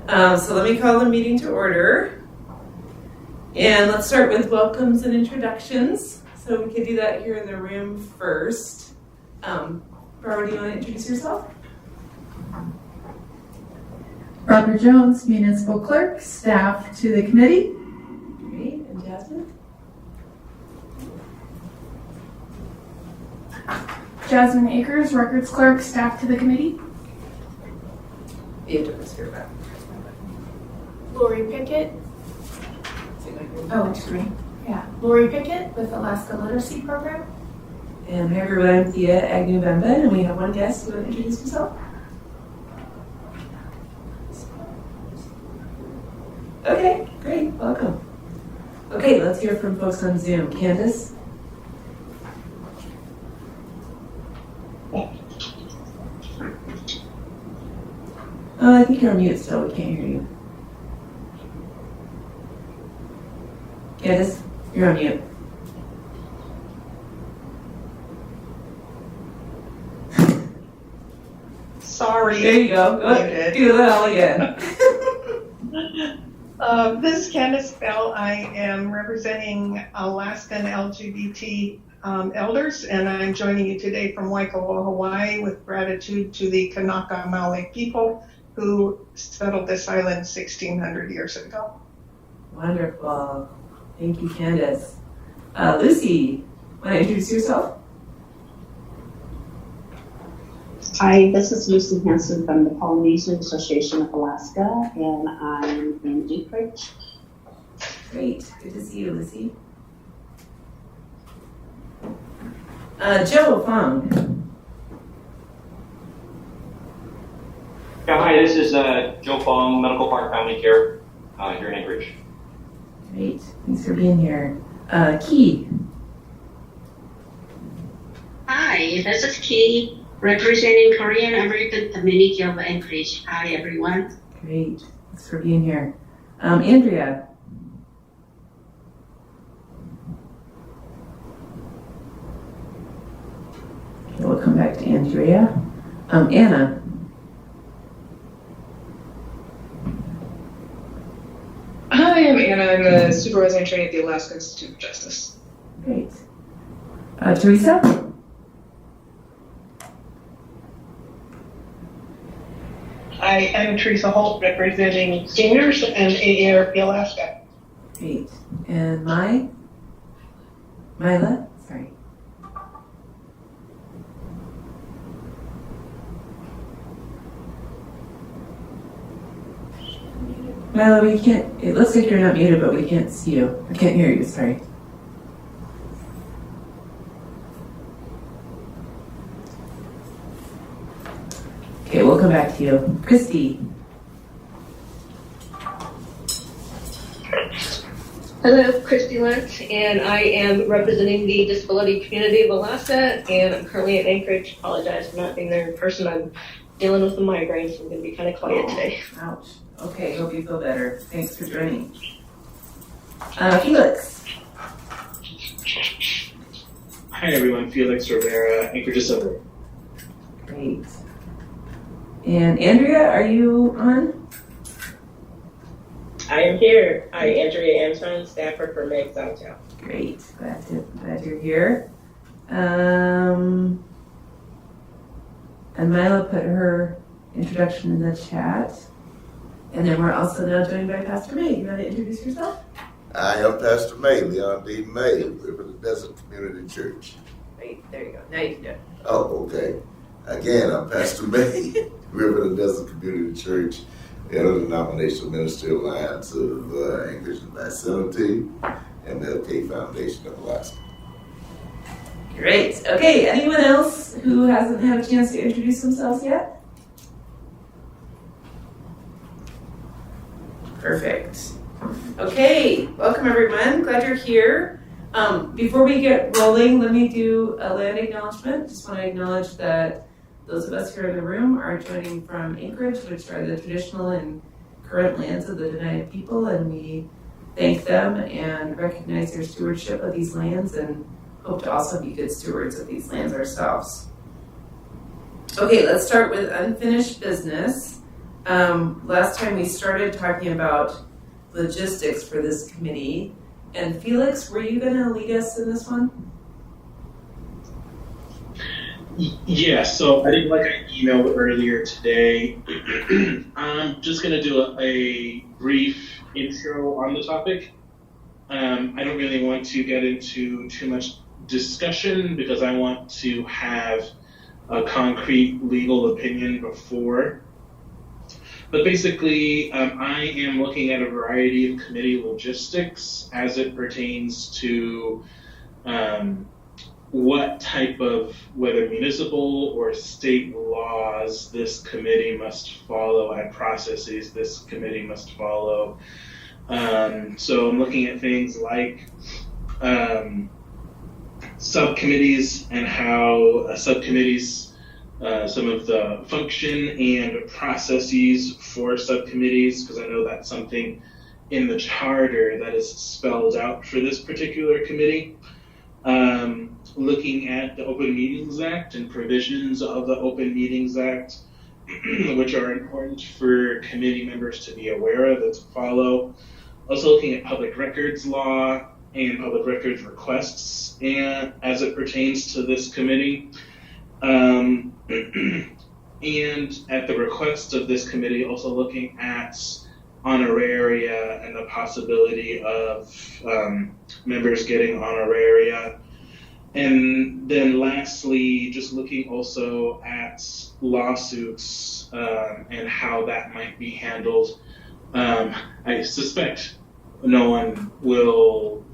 So let me call the meeting to order. And let's start with welcomes and introductions. So we could do that here in the room first. Barbara, do you want to introduce yourself? Barbara Jones, Municipal Clerk, staff to the committee. Great, and Jasmine? Jasmine Akers, Records Clerk, staff to the committee. You have to whisper back. Lori Pickett. Oh, sorry. Yeah, Lori Pickett with Alaska Literacy Program. And hi everyone, I'm Thea Agnew-Bemba, and we have one guest who will introduce himself. Okay, great, welcome. Okay, let's hear from folks on Zoom. Candace? I think you're on mute still, we can't hear you. Candace, you're on mute. Sorry. There you go. Do that all again. This is Candace Bell. I am representing Alaskan LGBT elders, and I'm joining you today from Waikoloa, Hawaii, with gratitude to the Kanaka Maoli people who settled this island 1,600 years ago. Wonderful. Thank you, Candace. Lucy, want to introduce yourself? Hi, this is Lucy Hanson from the Polynesian Association of Alaska, and I'm in Anchorage. Great. Good to see you, Lucy. Joe Fong. Yeah, hi, this is Joe Fong, Medical Park Family Care here in Anchorage. Great. Thanks for being here. Key. Hi, this is Key, representing Korean American Community of Anchorage. Hi, everyone. Great. Thanks for being here. Andrea. Okay, we'll come back to Andrea. Anna. Hi, I'm Anna. I'm the supervisor in training at the Alaska Institute of Justice. Great. Teresa? I am Teresa Holt, representing seniors and AARP Alaska. Great. And Mila? Sorry. Mila, we can't, it looks like you're not muted, but we can't see you. I can't hear you, sorry. Okay, we'll come back to you. Christy. Hello, Christy Lentz, and I am representing the disability community of Alaska, and I'm currently in Anchorage. Apologize for not being there in person. I'm dealing with a migraine, so I'm going to be kind of quiet today. Ouch. Okay, hope you feel better. Thanks for joining. Felix. Hi everyone, Felix Rivera, Anchorage Disability. Great. And Andrea, are you on? I am here. Hi, Andrea Anton, staffer for Meg Southtown. Great. Glad you're here. And Mila put her introduction in the chat. And then we're also now joined by Pastor May. You want to introduce yourself? I am Pastor May, Leon D. May, River of the Desert Community Church. Great. There you go. Now you can do it. Oh, okay. Again, I'm Pastor May, River of the Desert Community Church, Interdenominational Ministry Alliance of Anchorage and Vicinity, and the LK Foundation of Alaska. Great. Okay, anyone else who hasn't had a chance to introduce themselves yet? Perfect. Okay, welcome everyone. Glad you're here. Before we get rolling, let me do a land acknowledgement. Just want to acknowledge that those of us here in the room are joining from Anchorage, which are the traditional and current lands of the Dena'ina people, and we thank them and recognize their stewardship of these lands and hope to also be good stewards of these lands ourselves. Okay, let's start with unfinished business. last time we started talking about logistics for this committee. And Felix, were you going to lead us in this one? Yeah, so I think like I emailed earlier today, I'm just going to do a brief intro on the topic. I don't really want to get into too much discussion because I want to have a concrete legal opinion before. But basically, I am looking at a variety of committee logistics as it pertains to what type of, whether municipal or state laws this committee must follow and processes this committee must follow. So I'm looking at things like subcommittees and how subcommittees, some of the function and processes for subcommittees, because I know that's something in the charter that is spelled out for this particular committee. Looking at the Open Meetings Act and provisions of the Open Meetings Act, which are important for committee members to be aware of and to follow. Also looking at public records law and public records requests and as it pertains to this committee. And at the request of this committee, also looking at honoraria and the possibility of members getting honoraria. And then lastly, just looking also at lawsuits and how that might be handled. I suspect no one will,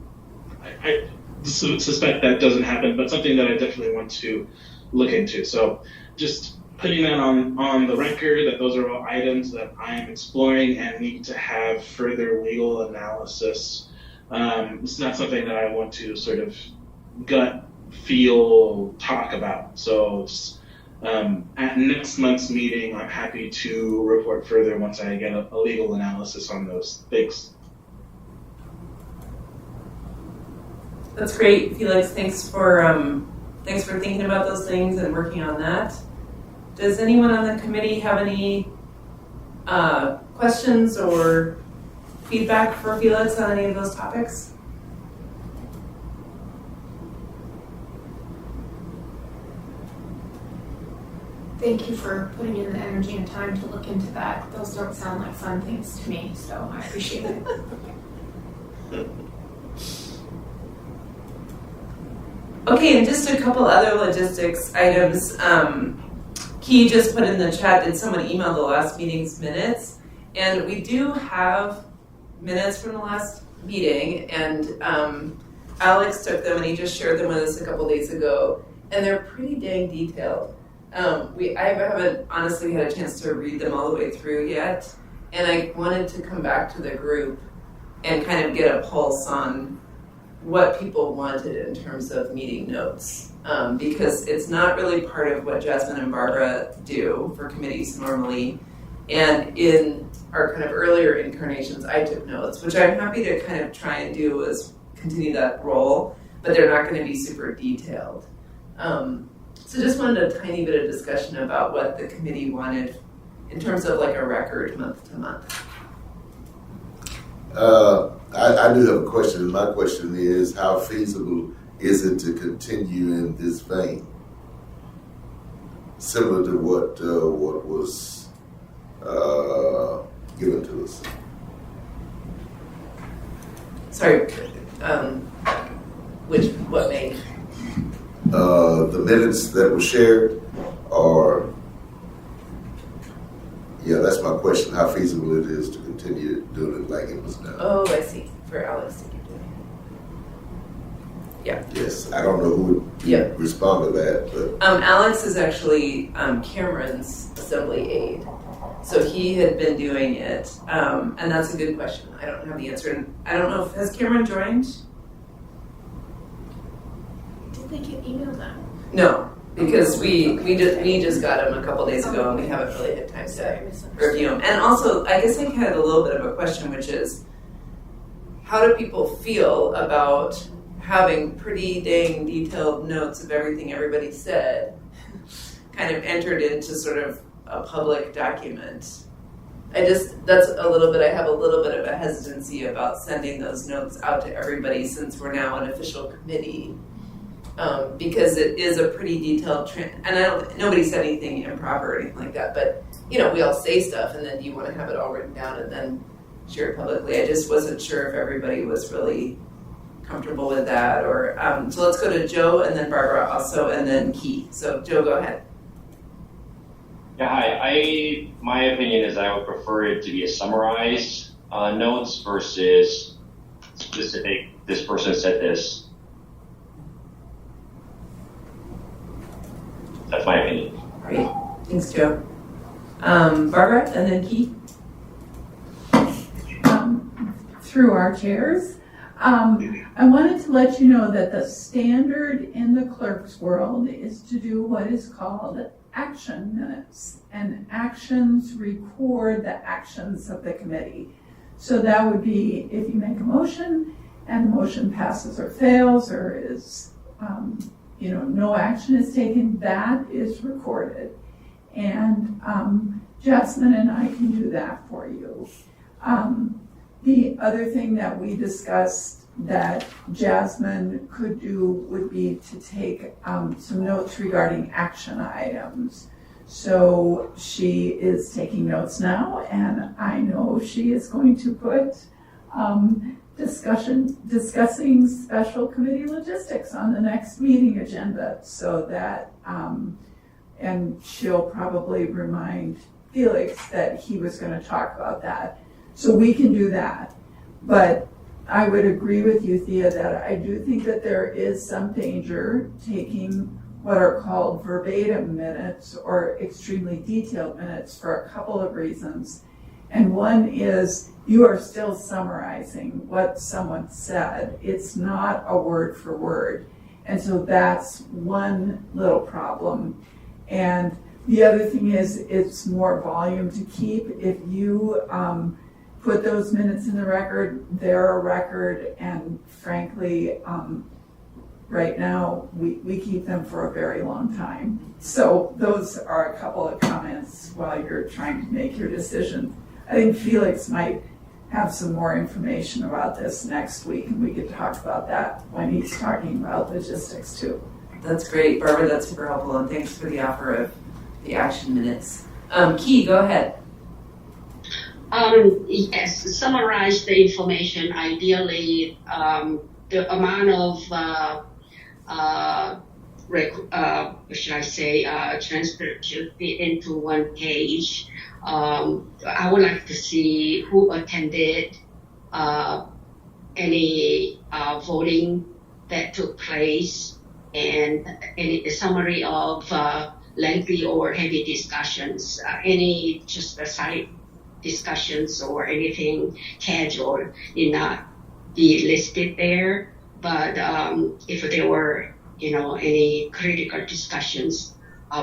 I suspect that doesn't happen, but something that I definitely want to look into. So just putting that on the record that those are all items that I am exploring and need to have further legal analysis. It's not something that I want to sort of gut feel talk about. So at next month's meeting, I'm happy to report further once I get a legal analysis on those. Thanks. That's great, Felix. Thanks for thinking about those things and working on that. Does anyone on the committee have any questions or feedback for Felix on any of those topics? Thank you for putting in the energy and time to look into that. Those don't sound like fun things to me, so I appreciate it. Okay, and just a couple other logistics items. Key just put in the chat, did someone email the last meeting's minutes? And we do have minutes from the last meeting, and Alex took them and he just shared them with us a couple days ago, and they're pretty dang detailed. I haven't honestly had a chance to read them all the way through yet, and I wanted to come back to the group and kind of get a pulse on what people wanted in terms of meeting notes, because it's not really part of what Jasmine and Barbara do for committees normally. And in our kind of earlier incarnations, I took notes, which I'm happy to kind of try and do is continue that role, but they're not going to be super detailed. So just wanted a tiny bit of discussion about what the committee wanted in terms of like a record month to month. I do have a question. My question is, how feasible is it to continue in this vein? Similar to what was given to us. Sorry, what made? The minutes that were shared are, yeah, that's my question, how feasible it is to continue doing it like it was done. Oh, I see, for Alex to keep doing it. Yeah. Yes, I don't know who would respond to that, but. Alex is actually Cameron's assembly aide. So he had been doing it, and that's a good question. I don't have the answer. And I don't know, has Cameron joined? Did they get emailed out? No, because we just got him a couple days ago, and we haven't really had time to review him. And also, I guess I had a little bit of a question, which is, how do people feel about having pretty dang detailed notes of everything everybody said, kind of entered into sort of a public document? that's a little bit, I have a little bit of a hesitancy about sending those notes out to everybody since we're now an official committee. Because it is a pretty detailed, and nobody said anything improper or anything like that, but we all say stuff, and then you want to have it all written down and then share it publicly. I just wasn't sure if everybody was really comfortable with that, or so let's go to Joe and then Barbara also, and then Key. So Joe, go ahead. Yeah, hi. My opinion is I would prefer it to be a summarized notes versus specific. This person said this. That's my opinion. All right. Thanks, Joe. Barbara and then Key. Through our chairs. I wanted to let you know that the standard in the clerk's world is to do what is called action minutes, and actions record the actions of the committee. So that would be if you make a motion and the motion passes or fails or is, no action is taken, that is recorded. And Jasmine and I can do that for you. The other thing that we discussed that Jasmine could do would be to take some notes regarding action items. So she is taking notes now, and I know she is going to put discussing special committee logistics on the next meeting agenda, so that and she'll probably remind Felix that he was going to talk about that. So we can do that. But I would agree with you, Thea, that I do think that there is some danger taking what are called verbatim minutes or extremely detailed minutes for a couple of reasons. And one is you are still summarizing what someone said. It's not a word for word. And so that's one little problem. And the other thing is it's more volume to keep. If you put those minutes in the record, they're a record, and frankly, right now, we keep them for a very long time. So those are a couple of comments while you're trying to make your decision. I think Felix might have some more information about this next week, and we could talk about that when he's talking about logistics too. That's great, Barbara, that's super helpful, and thanks for the offer of the action minutes. Key, go ahead. Yes, summarize the information. Ideally, the amount of transcript should be into one page. I would like to see who attended, any voting that took place, and any summary of lengthy or heavy discussions, any just the side discussions or anything casual need not be listed there. But if there were, any critical discussions,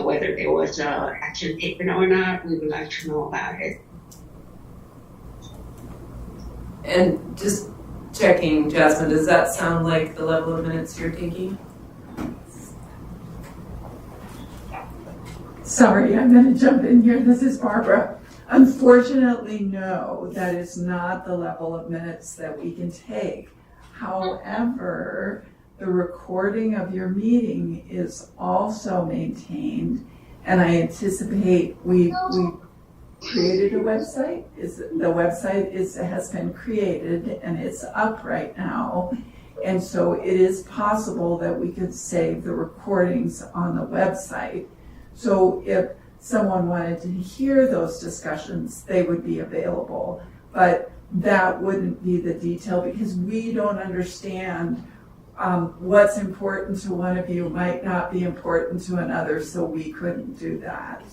whether there was action taken or not, we would like to know about it. And just checking, Jasmine, does that sound like the level of minutes you're taking? Sorry, I'm going to jump in here. This is Barbara. Unfortunately, no, that is not the level of minutes that we can take. However, the recording of your meeting is also maintained, and I anticipate we created a website. The website has been created and it's up right now, and so it is possible that we could save the recordings on the website. So if someone wanted to hear those discussions, they would be available, but that wouldn't be the detail because we don't understand what's important to one of you might not be important to another, so we couldn't do that.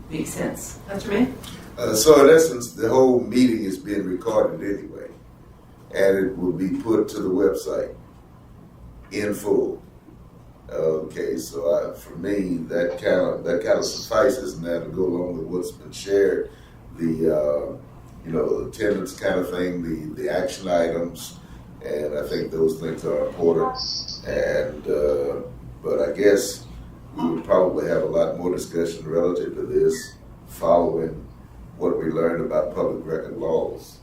Makes sense. Dr. May? So in essence, the whole meeting is being recorded anyway, and it will be put to the website in full. Okay, so for me, that kind of suffices, and that to go along with what's been shared, the attendance kind of thing, the action items, and I think those things are important. And but I guess we would probably have a lot more discussion relative to this following what we learned about public record laws.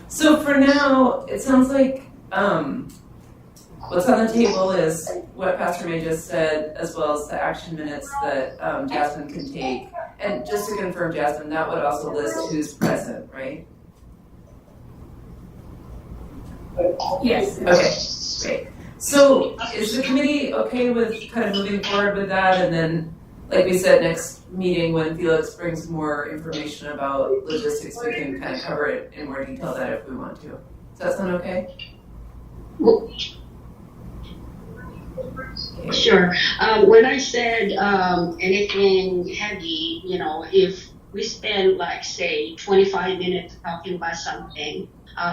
So for now, it sounds like what's on the table is what Pastor May just said, as well as the action minutes that Jasmine can take. And just to confirm, Jasmine, that would also list who's present, right? Yes. Okay, great. So is the committee okay with kind of moving forward with that? And then, like we said, next meeting when Felix brings more information about logistics, we can kind of cover it in more detail that if we want to. Does that sound okay? Sure. When I said anything heavy, if we spend like say 25 minutes talking about something,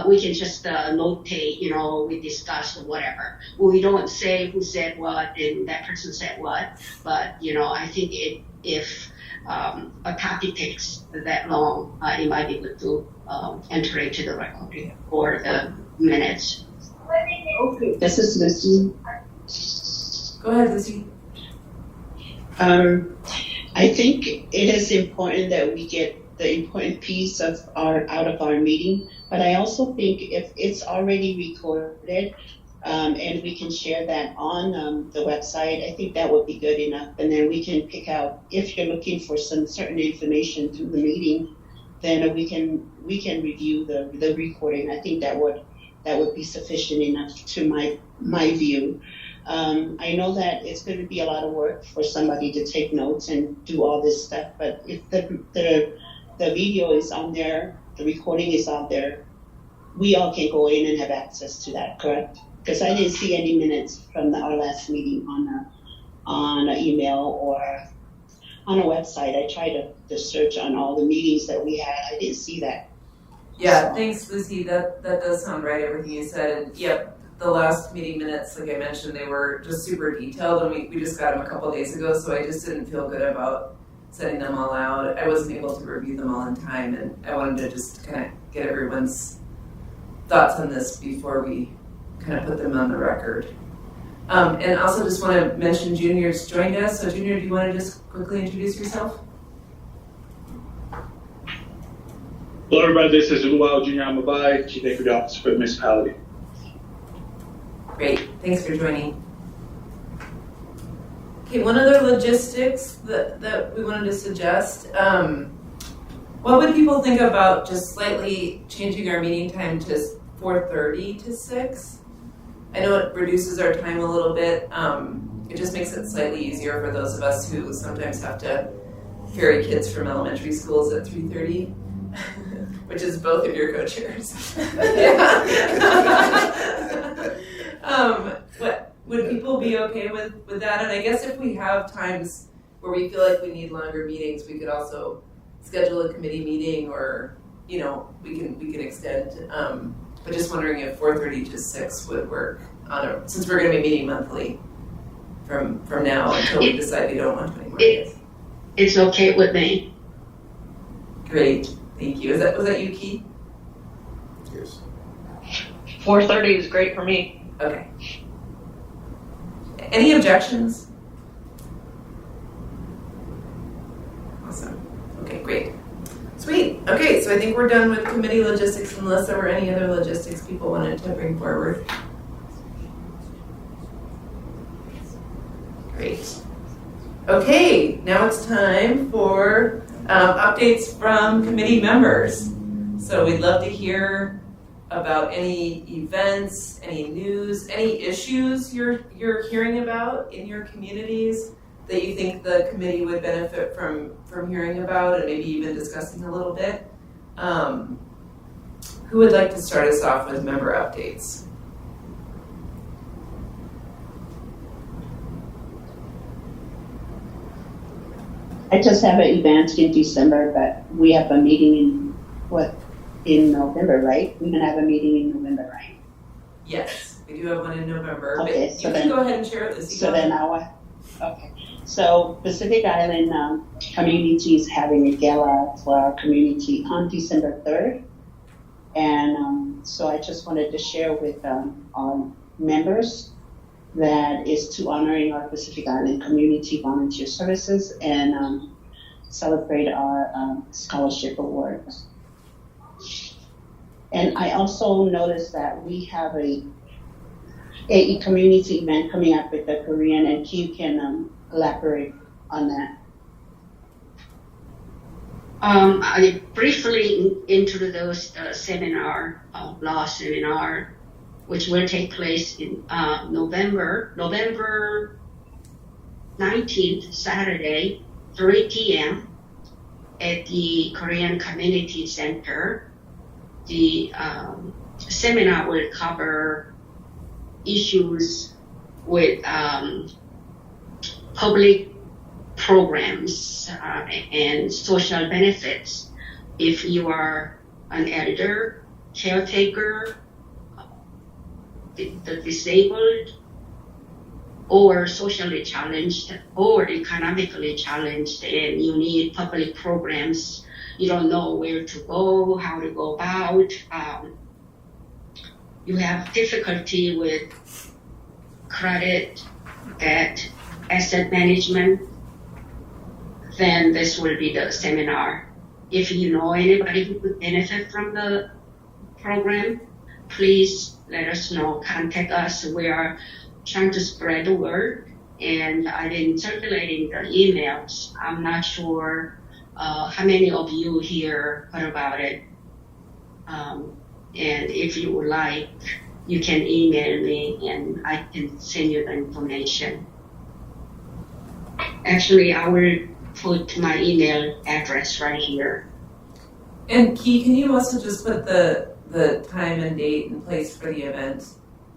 we can just notate, we discussed or whatever. We don't say who said what and that person said what, but I think if a topic takes that long, it might be good to enter it to the record or the minutes. This is Lucy. Go ahead, Lucy. I think it is important that we get the important piece out of our meeting, but I also think if it's already recorded and we can share that on the website, I think that would be good enough. And then we can pick out, if you're looking for some certain information through the meeting, then we can review the recording. I think that would be sufficient enough to my view. I know that it's going to be a lot of work for somebody to take notes and do all this stuff, but if the video is on there, the recording is out there, we all can go in and have access to that, correct? Because I didn't see any minutes from our last meeting on an email or on a website. I tried to search on all the meetings that we had. I didn't see that. Yeah, thanks, Lucy. That does sound right, everything you said. And yep, the last meeting minutes, like I mentioned, they were just super detailed, and we just got them a couple days ago, so I just didn't feel good about sending them all out. I wasn't able to review them all in time, and I wanted to just kind of get everyone's thoughts on this before we kind of put them on the record. And also just want to mention Junior's joined us. So Junior, do you want to just quickly introduce yourself? Hello everybody, this is Luau Junior Amabai, Chief Equity Officer for the municipality. Great, thanks for joining. Okay, one other logistics that we wanted to suggest. What would people think about just slightly changing our meeting time to 4:30 to 6? I know it reduces our time a little bit. It just makes it slightly easier for those of us who sometimes have to ferry kids from elementary schools at 3:30, which is both of your co-chairs. But would people be okay with that? And I guess if we have times where we feel like we need longer meetings, we could also schedule a committee meeting, or we can extend. But just wondering if 4:30 to 6 would work since we're going to be meeting monthly from now until we decide we don't want 20 more days. It's okay with me. Great, thank you. Was that you, Keith? Yes. 4:30 is great for me. Okay. Any objections? Awesome. Okay, great. Sweet. Okay, so I think we're done with committee logistics unless there were any other logistics people wanted to bring forward. Great. Okay, now it's time for updates from committee members. So we'd love to hear about any events, any news, any issues you're hearing about in your communities that you think the committee would benefit from hearing about and maybe even discussing a little bit. Who would like to start us off with member updates? I just have an event in December, but we have a meeting in November, right? We're gonna have a meeting in November, right? Yes, we do have one in November. Okay, but you can go ahead and share it, Lucy. So then okay. So Pacific Island community is having a gala for our community on December 3rd. And so I just wanted to share with our members that is to honoring our Pacific Island community volunteer services. And celebrate our scholarship awards. And I also noticed that we have a community event coming up with the Korean, and Q can elaborate on that. I briefly introduced a seminar, law seminar, which will take place in November 19th, Saturday, 3 p.m. at the Korean Community Center. The seminar will cover issues with public programs and social benefits. If you are an elder, caretaker, the disabled, or socially challenged, or economically challenged, and you need public programs, you don't know where to go, how to go about, you have difficulty with credit, debt, asset management, then this will be the seminar. If you know anybody who could benefit from the program, please let us know, contact us. We are trying to spread the word, and I've been circulating the emails. I'm not sure how many of you here heard about it. And if you would like, you can email me and I can send you the information. Actually, I will put my email address right here. And Key, can you also just put the time and date and place for the event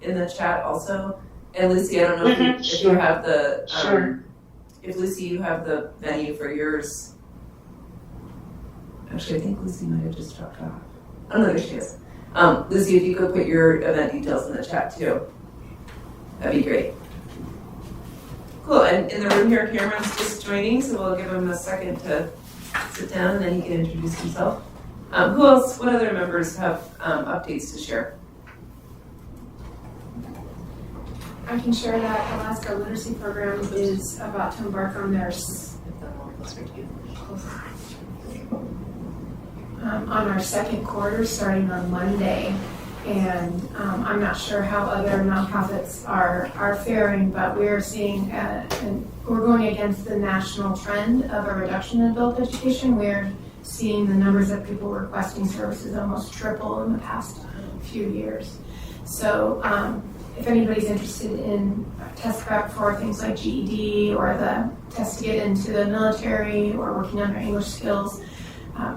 in the chat also? And Lucy, I don't know if you have the if Lucy, you have the venue for yours. Actually, I think Lucy might have just dropped off. Oh no, there she is. Lucy, if you could put your event details in the chat too, that'd be great. Cool. And in the room here, Cameron's just joining, so we'll give him a second to sit down and then he can introduce himself. Who else? What other members have updates to share? I can share that Alaska Literacy Program is about to embark on their on our second quarter starting on Monday. And I'm not sure how other nonprofits are faring, but we're seeing, we're going against the national trend of a reduction in adult education. We're seeing the numbers of people requesting services almost triple in the past few years. So if anybody's interested in test prep for things like GED or the test to get into the military or working on their English skills,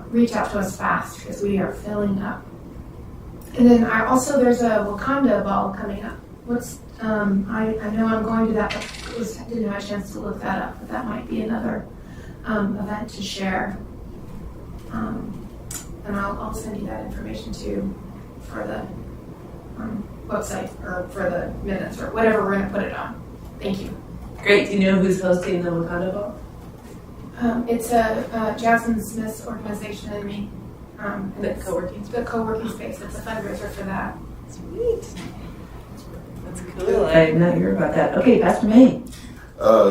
reach out to us fast because we are filling up. And then there's a Wakanda ball coming up. I know I'm going to that, but didn't have a chance to look that up, but that might be another event to share. And I'll send you that information too for the website or for the minutes or whatever we're going to put it on. Thank you. Great. Do you know who's hosting the Wakanda ball? It's a Jasmine Smith's organization and me. The co-working space. It's a fundraiser for that. Sweet. That's cool. I did not hear about that. Okay, Pastor May.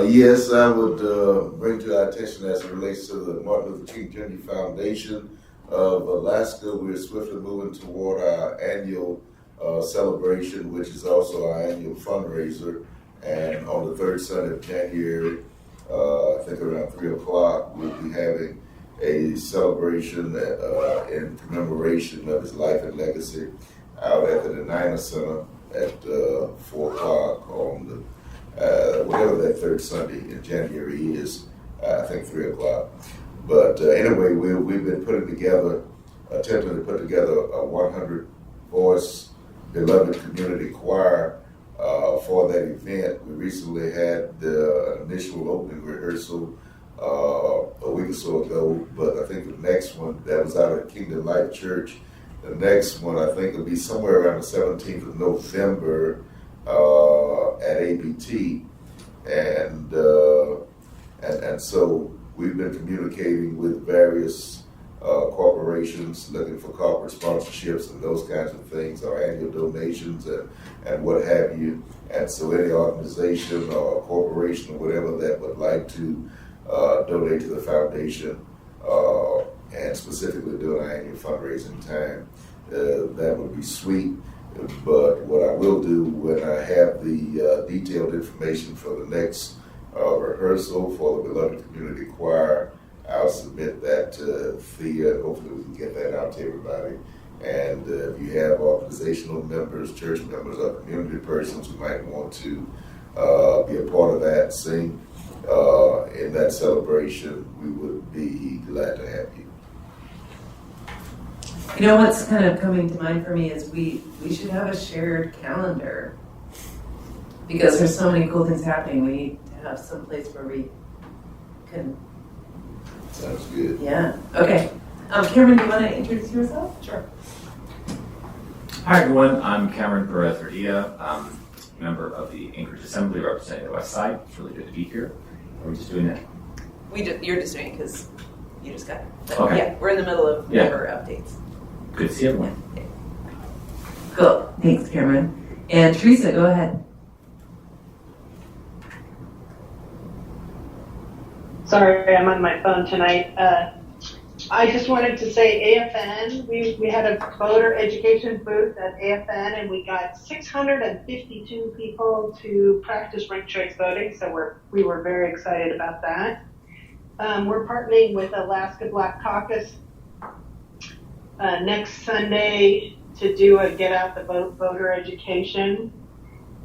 Yes, I would bring to our attention as it relates to the Martin Luther King Jr. Foundation of Alaska. We're swiftly moving toward our annual celebration, which is also our annual fundraiser. And on the third Sunday of January, I think around 3 o'clock, we'll be having a celebration in commemoration of his life and legacy out at the Denina Center at 4 o'clock on the, whatever that third Sunday in January is, I think 3 o'clock. But anyway, we've been attempting to put together a 100-voice beloved community choir for that event. We recently had the initial opening rehearsal a week or so ago, but I think the next one, that was out at Kingdom Life Church. The next one, I think, will be somewhere around the 17th of November at ABT. And so we've been communicating with various corporations looking for corporate sponsorships and those kinds of things, our annual donations and what have you. And so any organization or corporation or whatever that would like to donate to the foundation, and specifically during our annual fundraising time, that would be sweet. But what I will do when I have the detailed information for the next rehearsal for the Beloved Community Choir, I'll submit that to Thea, and hopefully we can get that out to everybody. And if you have organizational members, church members, or community persons who might want to be a part of that, sing in that celebration, we would be glad to have you. You know what's kind of coming to mind for me is we should have a shared calendar, because there's so many cool things happening. We need to have some place where we can. Sounds good. Yeah. Okay. Cameron, do you want to introduce yourself? Sure. Hi everyone, I'm Cameron Perez-Rodilla, member of the Anchorage Assembly representing the West Side. It's really good to be here. Are we just doing that? You're just doing it because you just got it. But Okay. Yeah, we're in the middle of member updates. Good to see everyone. Yeah. Cool. Thanks, Cameron. And Teresa, go ahead. Sorry, I'm on my phone tonight. I just wanted to say AFN, we had a voter education booth at AFN and we got 652 people to practice ranked choice voting, so we were very excited about that. We're partnering with Alaska Black Caucus next Sunday to do a Get Out the Vote voter education.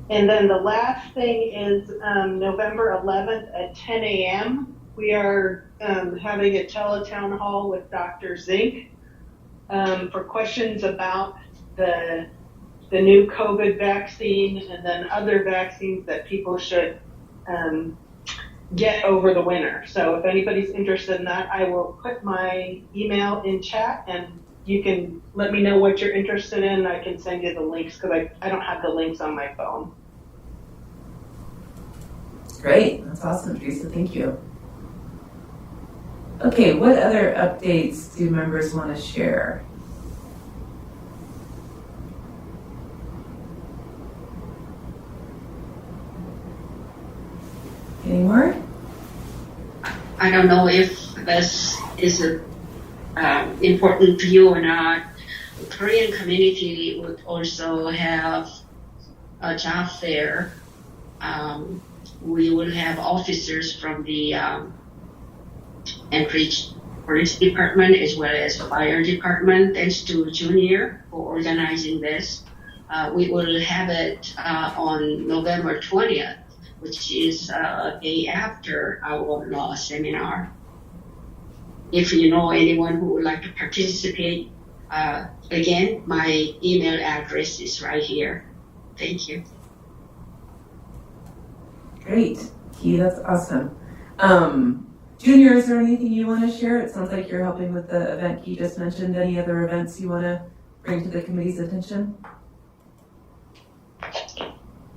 And then the last thing is November 11th at 10 a.m. We are having a teletown hall with Dr. Zink for questions about the new COVID vaccine and then other vaccines that people should get over the winter. So if anybody's interested in that, I will put my email in chat and you can let me know what you're interested in. I can send you the links because I don't have the links on my phone. Great. That's awesome, Teresa. Thank you. Okay, what other updates do members want to share? Any more? I don't know if this is important to you or not. The Korean community would also have a job fair. We will have officers from the Anchorage Police Department as well as Fire Department. Thanks to Junior for organizing this. We will have it on November 20th, which is a day after our law seminar. If you know anyone who would like to participate, again, my email address is right here. Thank you. Great. Key, that's awesome. Junior, is there anything you want to share? It sounds like you're helping with the event Key just mentioned. Any other events you want to bring to the committee's attention?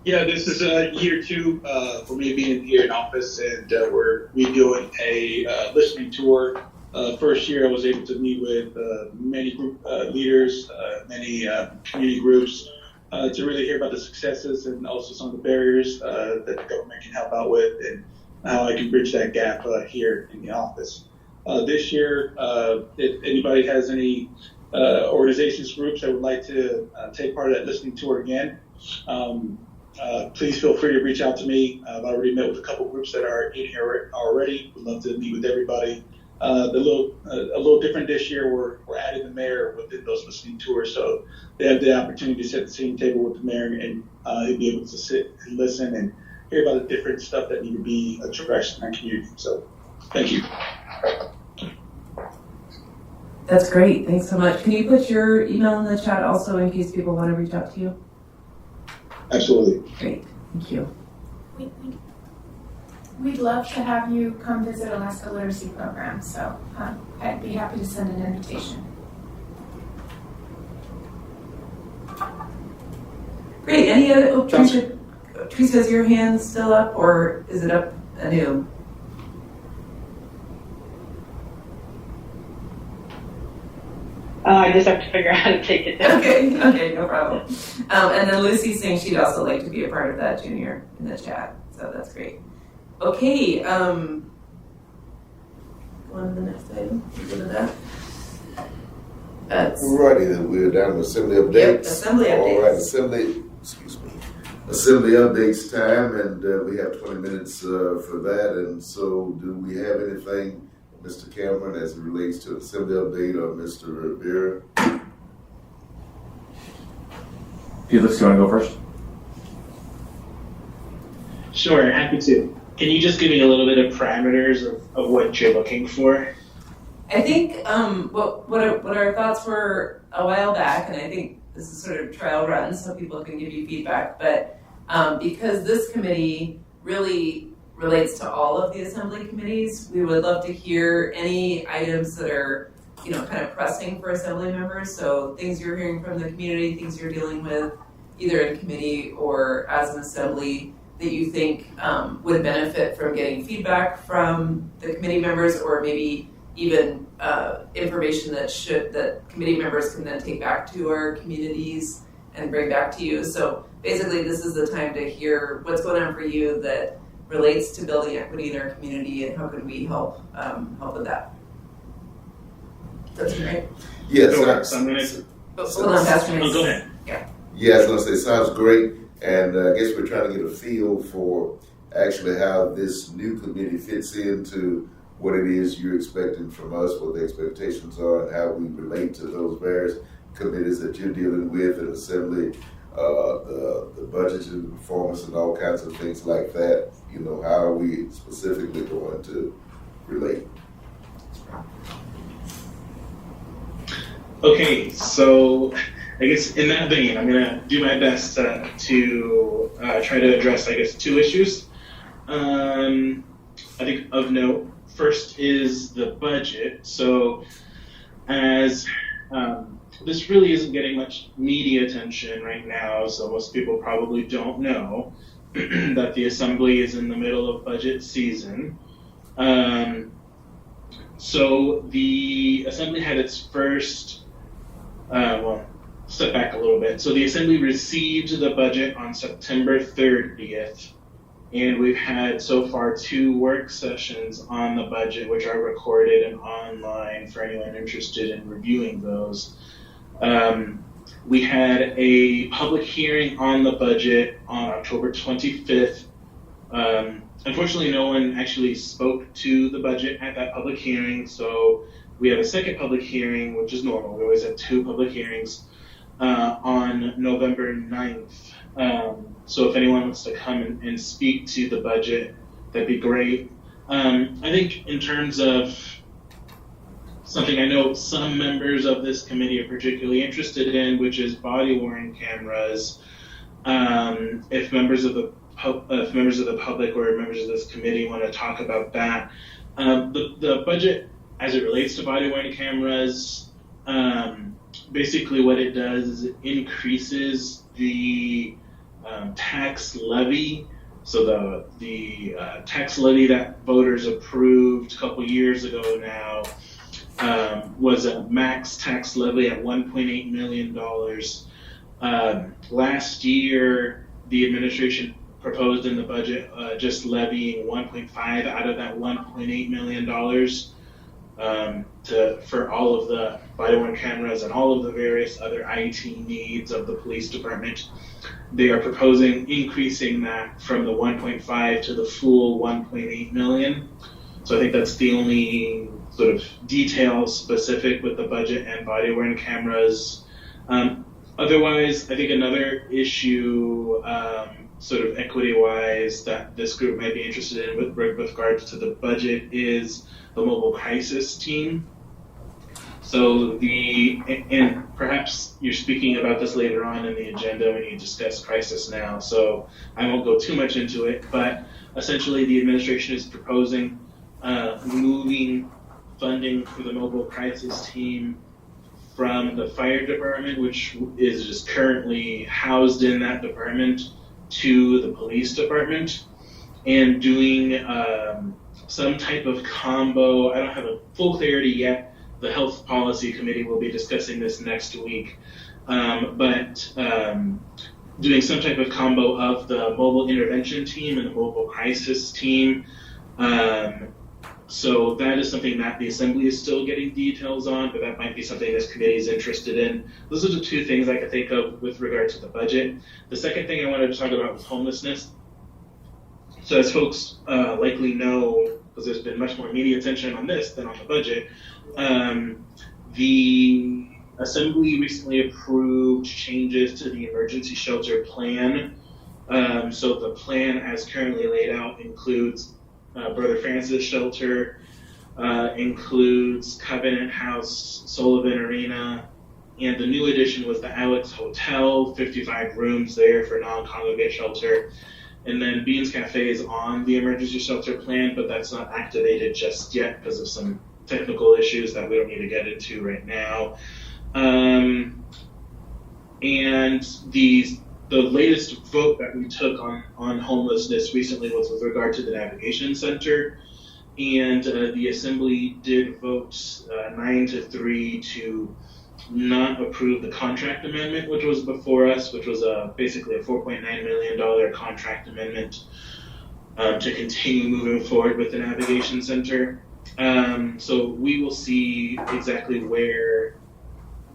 Yeah, this is year 2 for me being here in office, and we're redoing a listening tour. First year I was able to meet with many group leaders, many community groups, to really hear about the successes and also some of the barriers that the government can help out with and how I can bridge that gap here in the office. This year, if anybody has any organizations, groups that would like to take part of that listening tour again, please feel free to reach out to me. I've already met with a couple groups that are in here already. Would love to meet with everybody. A little different this year. We're adding the mayor within those listening tours, so they have the opportunity to sit at the same table with the mayor, and he'll be able to sit and listen and hear about the different stuff that need to be addressed in our community. So, thank you. That's great. Thanks so much. Can you put your email in the chat also in case people want to reach out to you? Absolutely. Great. Thank you. We'd love to have you come visit Alaska Literacy Program, so I'd be happy to send an invitation. Great. Any other? Teresa, is your hand still up, or is it up anew? I just have to figure out how to take it down. Okay, no problem. And then Lucy's saying she'd also like to be a part of that, Junior, in the chat. So that's great. Okay, go on to the next item. You good with that? That's Alrighty, then we're down to assembly updates. Yep, assembly updates. All right, assembly updates time, and we have 20 minutes for that. And so, do we have anything, Mr. Cameron, as it relates to assembly update, or Mr. Rivera? Felix, do you want to go first? Sure, happy to. Can you just give me a little bit of parameters of what you're looking for? I think what our thoughts were a while back, and I think this is sort of trial run, so people can give you feedback, but because this committee really relates to all of the assembly committees, we would love to hear any items that are, kind of pressing for assembly members. So things you're hearing from the community, things you're dealing with either in committee or as an assembly that you think would benefit from getting feedback from the committee members, or maybe even information that committee members can then take back to our communities and bring back to you. So basically, this is the time to hear what's going on for you that relates to building equity in our community, and how can we help with that. That's right. Yes. So I'm gonna. Hold on, Pastor Mace. Go ahead. Yeah, I was going to say, sounds great. And I guess we're trying to get a feel for actually how this new committee fits into what it is you're expecting from us, what the expectations are, and how we relate to those various committees that you're dealing with in assembly, the budget and the performance and all kinds of things like that. How are we specifically going to relate? Okay, so I guess in that vein, I'm going to do my best to try to address, two issues. I think of note, first is the budget. So as this really isn't getting much media attention right now, so most people probably don't know that the Assembly is in the middle of budget season. So the Assembly had its first step back a little bit. So the Assembly received the budget on September 30th, and we've had so far 2 work sessions on the budget, which are recorded and online for anyone interested in reviewing those. We had a public hearing on the budget on October 25th. Unfortunately, no one actually spoke to the budget at that public hearing, so we have a second public hearing, which is normal. We always have 2 public hearings on November 9th. So if anyone wants to come and speak to the budget, that'd be great. I think in terms of something I know some members of this committee are particularly interested in, which is body-worn cameras. If members of the public or members of this committee want to talk about that, the budget as it relates to body-worn cameras, basically what it does is it increases the tax levy. So the tax levy that voters approved a couple years ago now was a max tax levy at $1.8 million. Last year, the administration proposed in the budget just levying 1.5 out of that $1.8 million for all of the body-worn cameras and all of the various other IT needs of the police department. They are proposing increasing that from the 1.5 to the full 1.8 million. So I think that's the only sort of detail specific with the budget and body-worn cameras. Otherwise, I think another issue, sort of equity-wise, that this group might be interested in with regards to the budget is the mobile crisis team. So and perhaps you're speaking about this later on in the agenda when you discuss crisis now, so I won't go too much into it, but essentially the administration is proposing moving funding for the mobile crisis team from the fire department, which is just currently housed in that department, to the police department, and doing some type of combo. I don't have a full clarity yet. The Health Policy Committee will be discussing this next week, but doing some type of combo of the mobile intervention team and the mobile crisis team, So that is something that the Assembly is still getting details on, but that might be something this committee is interested in. Those are the two things I could think of with regard to the budget. The second thing I wanted to talk about was homelessness. So as folks likely know, because there's been much more media attention on this than on the budget, the Assembly recently approved changes to the emergency shelter plan. So the plan as currently laid out includes Brother Francis Shelter, includes Covenant House, Sullivan Arena, and the new addition was the Alex Hotel, 55 rooms there for non-congregate shelter. And then Beans Cafe is on the emergency shelter plan, but that's not activated just yet because of some technical issues that we don't need to get into right now. And the latest vote that we took on homelessness recently was with regard to the Navigation Center. And the Assembly did vote 9-3 to not approve the contract amendment, which was before us, which was basically a $4.9 million contract amendment to continue moving forward with the Navigation Center. So we will see exactly where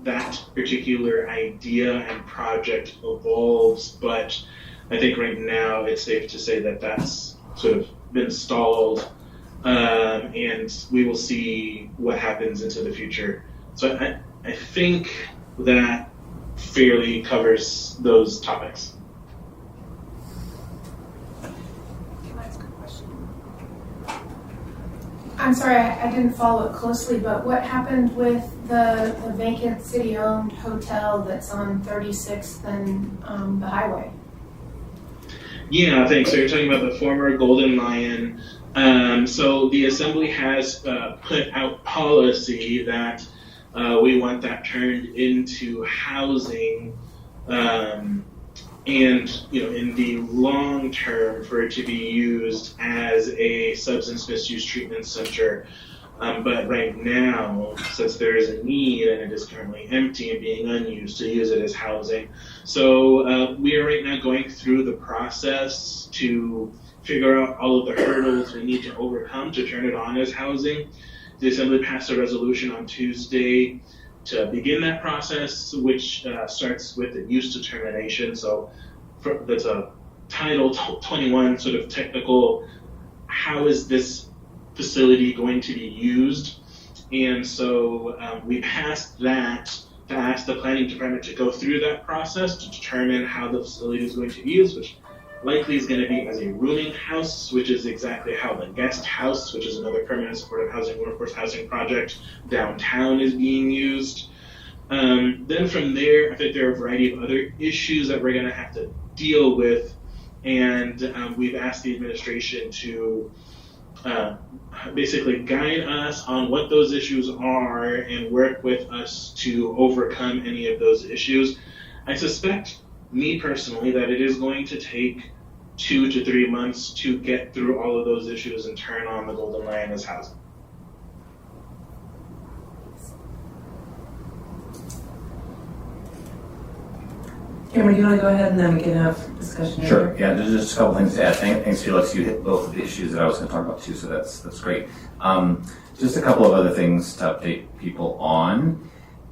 that particular idea and project evolves, but I think right now it's safe to say that that's sort of been stalled, and we will see what happens into the future. So I think that fairly covers those topics. Can I ask a question? I'm sorry, I didn't follow it closely, but what happened with the vacant city-owned hotel that's on 36th and the highway? Yeah, thanks. So you're talking about the former Golden Lion. So the Assembly has put out policy that we want that turned into housing, and in the long term for it to be used as a substance misuse treatment center. But right now, since there is a need and it is currently empty and being unused, to use it as housing. So we are right now going through the process to figure out all of the hurdles we need to overcome to turn it on as housing. The Assembly passed a resolution on Tuesday to begin that process, which starts with the use determination. So that's a Title 21 sort of technical, how is this facility going to be used? And so we passed that to ask the planning department to go through that process to determine how the facility is going to be used, which likely is going to be as a rooming house, which is exactly how the guest house, which is another permanent supportive housing, workforce housing project downtown, is being used. Then from there, I think there are a variety of other issues that we're going to have to deal with, and we've asked the administration to basically guide us on what those issues are and work with us to overcome any of those issues. I suspect, me personally, that it is going to take 2 to 3 months to get through all of those issues and turn on the Golden Lion as housing. Cameron, do you want to go ahead and then we can have discussion? Sure. Later? Yeah, there's just a couple things to add. Thanks, Felix. You hit both of the issues that I was going to talk about too, so that's great. Just a couple of other things to update people on.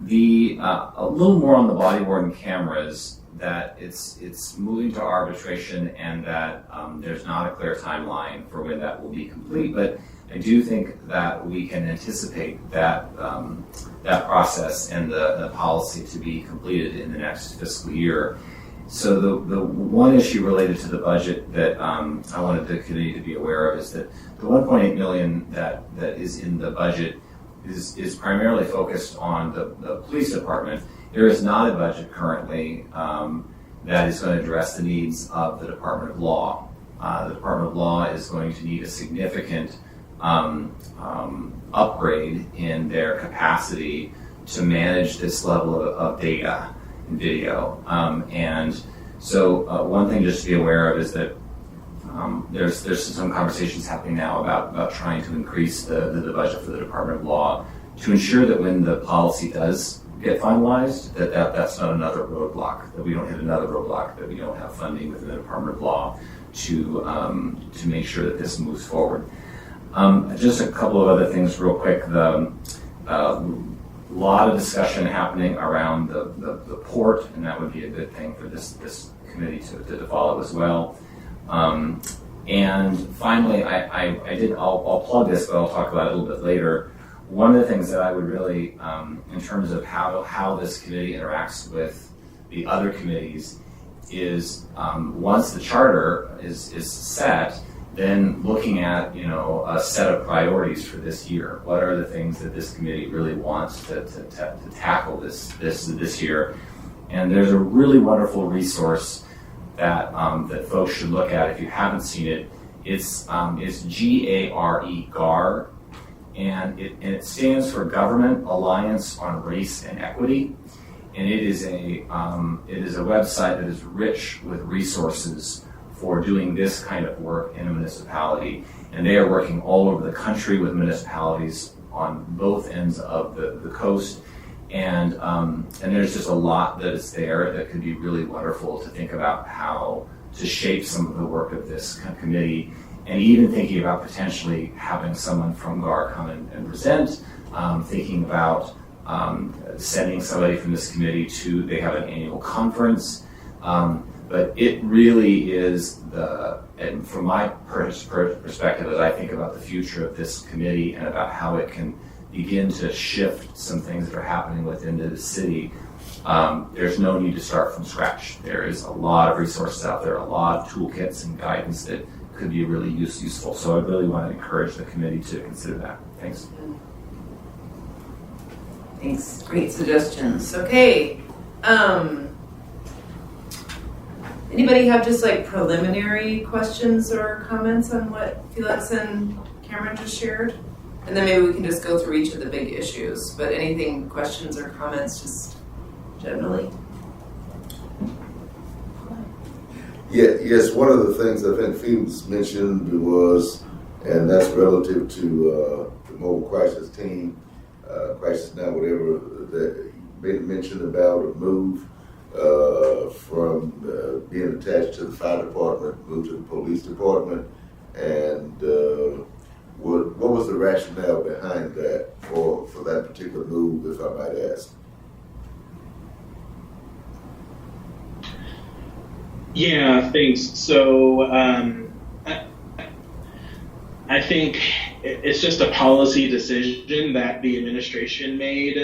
A little more on the body worn cameras, that it's moving to arbitration and that there's not a clear timeline for when that will be complete. But I do think that we can anticipate that that process and the policy to be completed in the next fiscal year. So the one issue related to the budget that I wanted the committee to be aware of is that the $1.8 million that is in the budget is primarily focused on the police department. There is not a budget currently that is going to address the needs of the Department of Law. The Department of Law is going to need a significant upgrade in their capacity to manage this level of data and video. And so one thing just to be aware of is that there's some conversations happening now about trying to increase the budget for the Department of Law to ensure that when the policy does get finalized, that's not another roadblock, that we don't hit another roadblock, that we don't have funding within the Department of Law to make sure that this moves forward. Just a couple of other things real quick. The lot of discussion happening around the port, and that would be a good thing for this committee to follow as well. And finally, I'll plug this, but I'll talk about it a little bit later. One of the things that I would really, in terms of how this committee interacts with the other committees, is once the charter is set, then looking at a set of priorities for this year. What are the things that this committee really wants to tackle this year? And there's a really wonderful resource that folks should look at if you haven't seen it. It's GARE, and it stands for Government Alliance on Race and Equity, and it is a website that is rich with resources for doing this kind of work in a municipality. And they are working all over the country with municipalities on both ends of the coast. And there's just a lot that is there that could be really wonderful to think about how to shape some of the work of this committee, and even thinking about potentially having someone from GAR come and present, thinking about sending somebody from this committee they have an annual conference. But it really is and from my perspective, as I think about the future of this committee and about how it can begin to shift some things that are happening within the city, there's no need to start from scratch. There is a lot of resources out there, a lot of toolkits and guidance that could be really useful. So I really want to encourage the committee to consider that. Thanks. Thanks. Great suggestions. Okay. Anybody have just like preliminary questions or comments on what Felix and Cameron just shared? And then maybe we can just go through each of the big issues. But anything, questions or comments, just generally? Yeah, yes, one of the things I think Felix mentioned was, and that's relative to the mobile crisis team, crisis now, whatever, that made a mention about a move from being attached to the fire department, moved to the police department, and what was the rationale behind that for that particular move, if I might ask? Yeah, thanks. So I think it's just a policy decision that the administration made.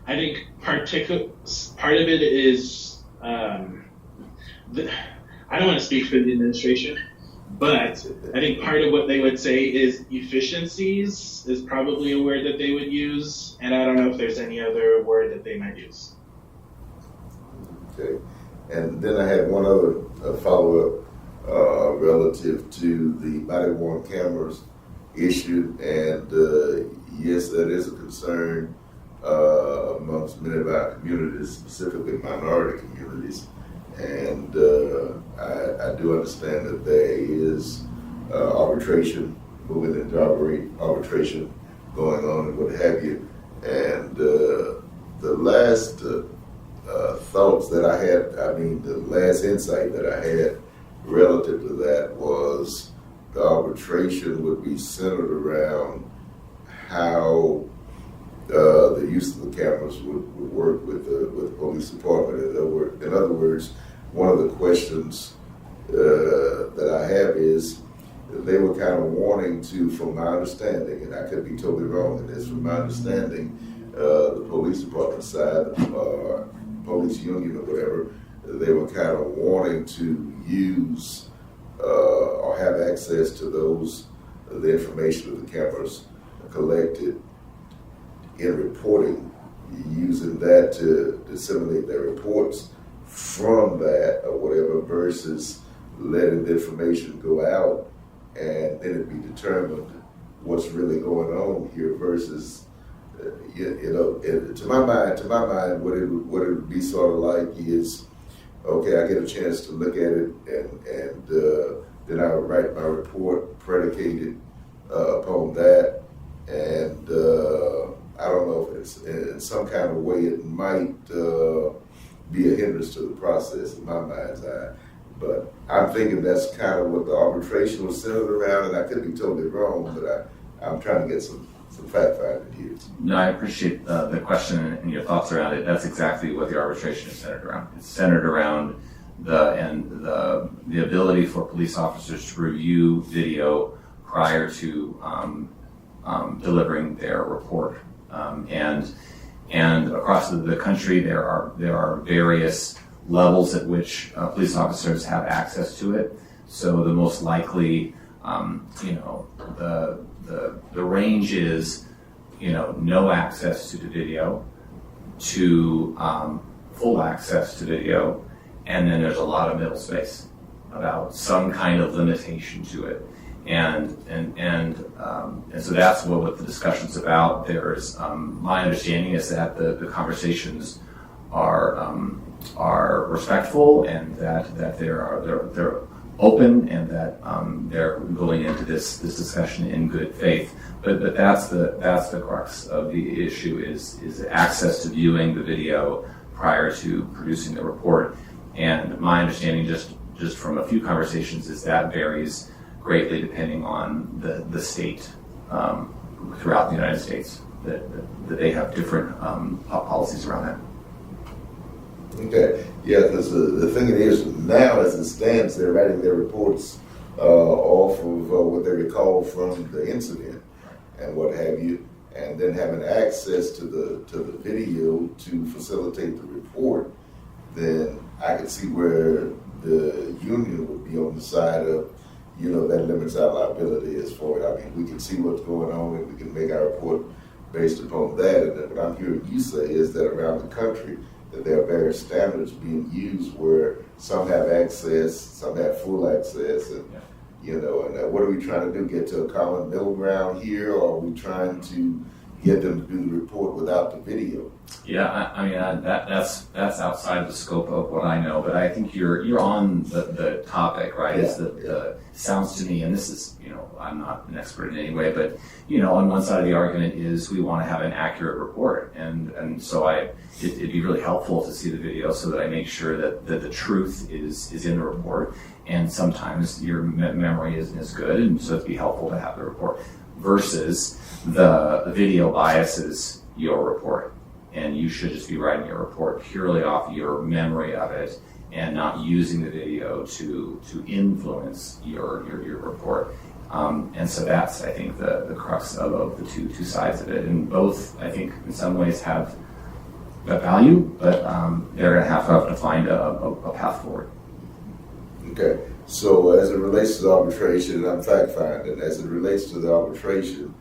I think part of it is, I don't want to speak for the administration, but I think part of what they would say is efficiencies is probably a word that they would use, and I don't know if there's any other word that they might use. Okay, and then I had one other follow-up relative to the body-worn cameras issue, and yes, that is a concern amongst many of our communities, specifically minority communities. And I do understand that there is arbitration, moving into arbitration going on and what have you. And the last thoughts that I had, the last insight that I had relative to that was the arbitration would be centered around how the use of the cameras would work with the police department. In other words, one of the questions that I have is they were kind of wanting to, from my understanding, and I could be totally wrong in this, from my understanding, the police department side, police union or whatever, they were kind of wanting to use or have access to the information of the cameras collected in reporting, using that to disseminate their reports from that or whatever, versus letting the information go out and then it be determined what's really going on here versus, to my mind, what it would be sort of like is, okay, I get a chance to look at it and then I would write my report predicated upon that, and I don't know if it's in some kind of way it might be a hindrance to the process in my mind's eye. But I'm thinking that's kind of what the arbitration was centered around, and I could be totally wrong, but I'm trying to get some fact finding here. No, I appreciate the question and your thoughts around it. That's exactly what the arbitration is centered around. It's centered around the ability for police officers to review video prior to delivering their report. And across the country, there are various levels at which police officers have access to it. So the most likely, the range is, no access to the video, to full access to video, and then there's a lot of middle space about some kind of limitation to it. And so that's what the discussion's about. There's my understanding is that the conversations are respectful, and that they're open, and that they're going into this discussion in good faith. But that's the crux of the issue is access to viewing the video prior to producing the report. And my understanding, just from a few conversations, is that varies greatly depending on the state throughout the United States. That they have different policies around that. Okay, yeah, because the thing is, now as it stands, they're writing their reports off of what they recall from the incident and what have you, and then having access to the video to facilitate the report. Then I could see where the union would be on the side of, that limits our liability as far as, we can see what's going on and we can make our report based upon that. And then what I'm hearing you say is that around the country, that there are various standards being used where some have access, some have full access, and and what are we trying to do? Get to a common middle ground here, or are we trying to get them to do the report without the video? Yeah, that's outside of the scope of what I know, but I think you're on the topic, right? Yeah, sounds to me, and this is, I'm not an expert in any way, but on one side of the argument is we want to have an accurate report, and so it'd be really helpful to see the video so that I make sure that the truth is in the report. And sometimes your memory isn't as good, and so it'd be helpful to have the report versus the video biases your report. And you should just be writing your report purely off your memory of it and not using the video to influence your report. And so that's, I think, the crux of the two sides of it. And both, I think, in some ways have a value, but they're going to have to find a path forward. Okay, so as it relates to the arbitration, I'm fact-finding, as it relates to the arbitration,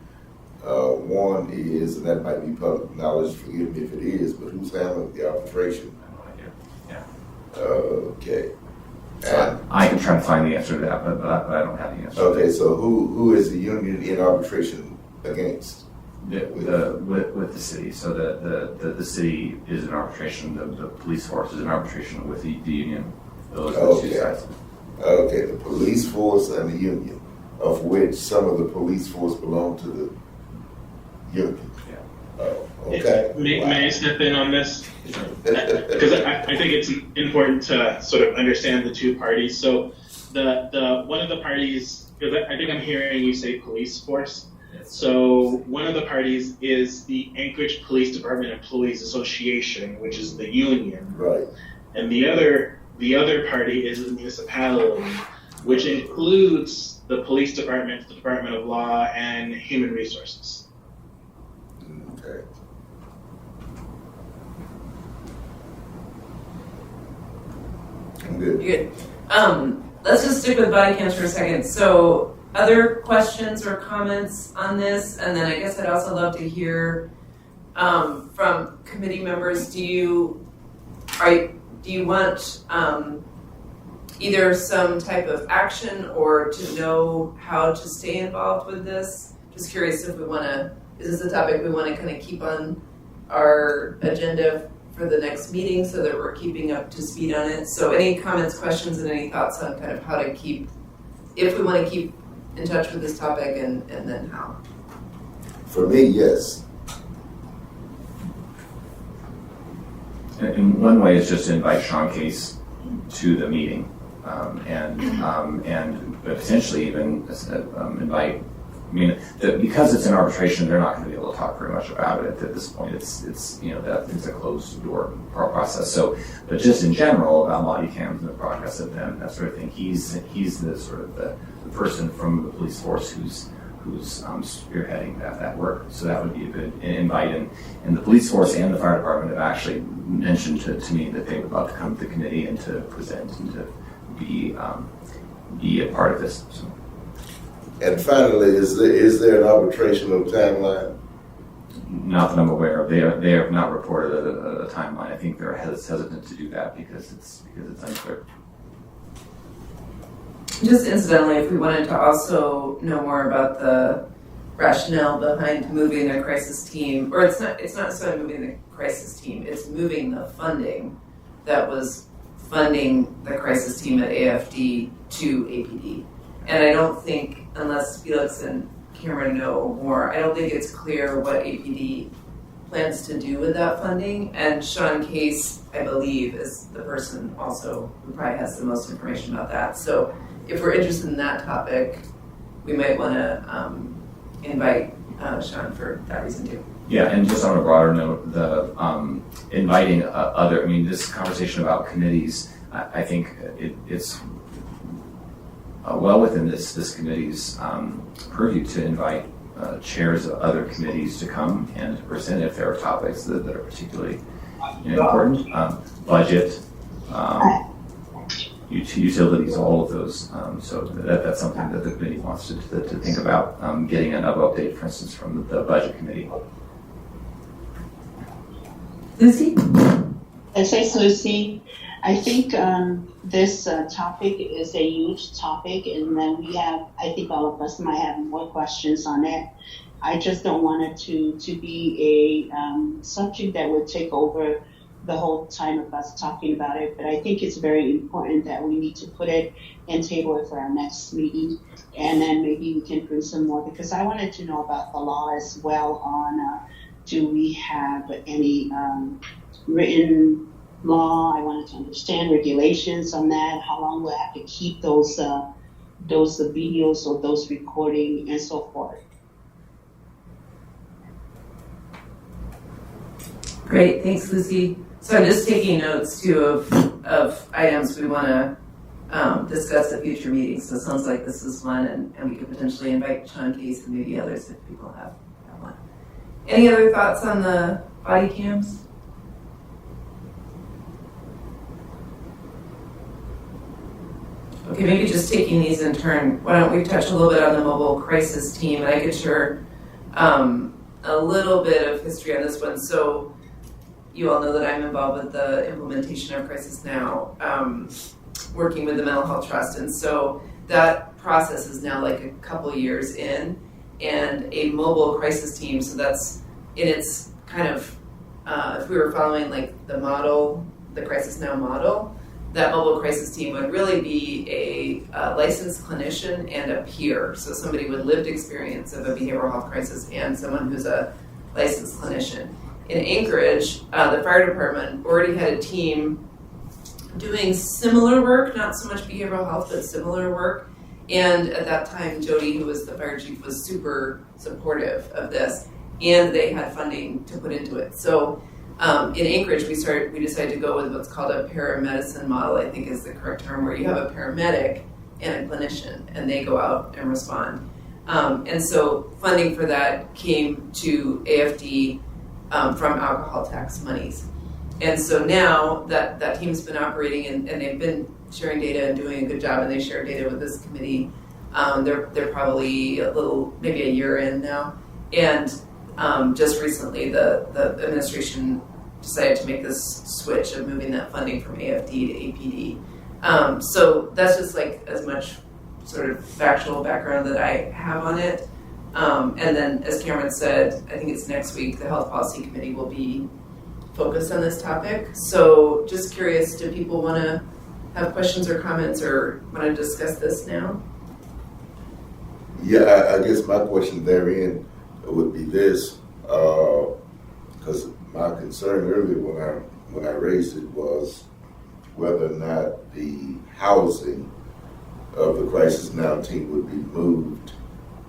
one is, and that might be public knowledge, forgive me if it is, but who's handling the arbitration? Yeah. Okay. So I can try to find the answer to that, but I don't have the answer. Okay, so who is the union in arbitration against? With the city. So the city is in arbitration, the police force is in arbitration with the union. Those are the two sides. Okay, the police force and the union, of which some of the police force belong to the union. Yeah. Oh, okay. May I step in on this? Because I think it's important to sort of understand the two parties. So the one of the parties, because I think I'm hearing you say police force. So one of the parties is the Anchorage Police Department Employees Association, which is the union. Right. And the other party is the municipality, which includes the police department, the Department of Law, and Human Resources. Okay. I'm good. You're good. Let's just stick with body cams for a second. So, other questions or comments on this? And then I guess I'd also love to hear from committee members. Do you want either some type of action or to know how to stay involved with this? Just curious if we want to. Is this a topic we want to kind of keep on our agenda for the next meeting so that we're keeping up to speed on it? So any comments, questions, and any thoughts on kind of how to keep, if we want to keep in touch with this topic and then how? For me, yes. And one way is just to invite Sean Case to the meeting and potentially even invite. I mean, because it's an arbitration, they're not going to be able to talk very much about it at this point. It's that it's a closed door process. So, but just in general about body cams and the progress of them, that sort of thing. He's the sort of the person from the police force who's spearheading that work. So that would be a good invite. And the police force and the fire department have actually mentioned to me that they would love to come to the committee and to present and to be a part of this. So. And finally, is there an arbitrational timeline? Not that I'm aware of. They have not reported a timeline. I think they're hesitant to do that because it's unclear. Just incidentally, if we wanted to also know more about the rationale behind moving the crisis team, or it's not necessarily moving the crisis team, it's moving the funding that was funding the crisis team at AFD to APD. And I don't think, unless Felix and Cameron know more, I don't think it's clear what APD plans to do with that funding. And Sean Case, I believe, is the person also who probably has the most information about that. So if we're interested in that topic, we might want to invite Sean for that reason too. Yeah, and just on a broader note, the inviting this conversation about committees, I think it's well within this committee's purview to invite chairs of other committees to come and to present if there are topics that are particularly important. Budget, utilities, all of those. So that's something that the committee wants to think about, getting an update, for instance, from the budget committee. Lucy? Thanks, Lucy. I think this topic is a huge topic, and then I think all of us might have more questions on it. I just don't want it to be a subject that would take over the whole time of us talking about it, but I think it's very important that we need to put it and table it for our next meeting, and then maybe we can bring some more, because I wanted to know about the law as well on do we have any written law? I wanted to understand regulations on that, how long we'll have to keep those videos or those recording and so forth. Great, thanks, Lucy. So I'm just taking notes too of items we want to discuss at future meetings. So it sounds like this is one, and we could potentially invite Sean Case and maybe others if people have one. Any other thoughts on the body cams? Okay, maybe just taking these in turn. Why don't we touch a little bit on the mobile crisis team, and I could share a little bit of history on this one. So you all know that I'm involved with the implementation of Crisis Now, working with the Mental Health Trust, and so that process is now like a couple years in, and a mobile crisis team, so that's in its kind of, if we were following like the model, the Crisis Now model, that mobile crisis team would really be a licensed clinician and a peer, so somebody with lived experience of a behavioral health crisis and someone who's a licensed clinician. In Anchorage, the fire department already had a team doing similar work, not so much behavioral health, but similar work. And at that time, Jody, who was the fire chief, was super supportive of this, and they had funding to put into it. So in Anchorage, we decided to go with what's called a paramedicine model, I think is the correct term, where you have a paramedic and a clinician, and they go out and respond. And so funding for that came to AFD from alcohol tax monies. And so now that team's been operating and they've been sharing data and doing a good job, and they share data with this committee. They're probably maybe a year in now. And just recently the administration decided to make this switch of moving that funding from AFD to APD. So that's just like as much sort of factual background that I have on it. And then, as Cameron said, I think it's next week, the Health Policy Committee will be focused on this topic. So just curious, do people want to have questions or comments or want to discuss this now? Yeah, I guess my question therein would be this, because my concern earlier when I raised it was whether or not the housing of the Crisis Now team would be moved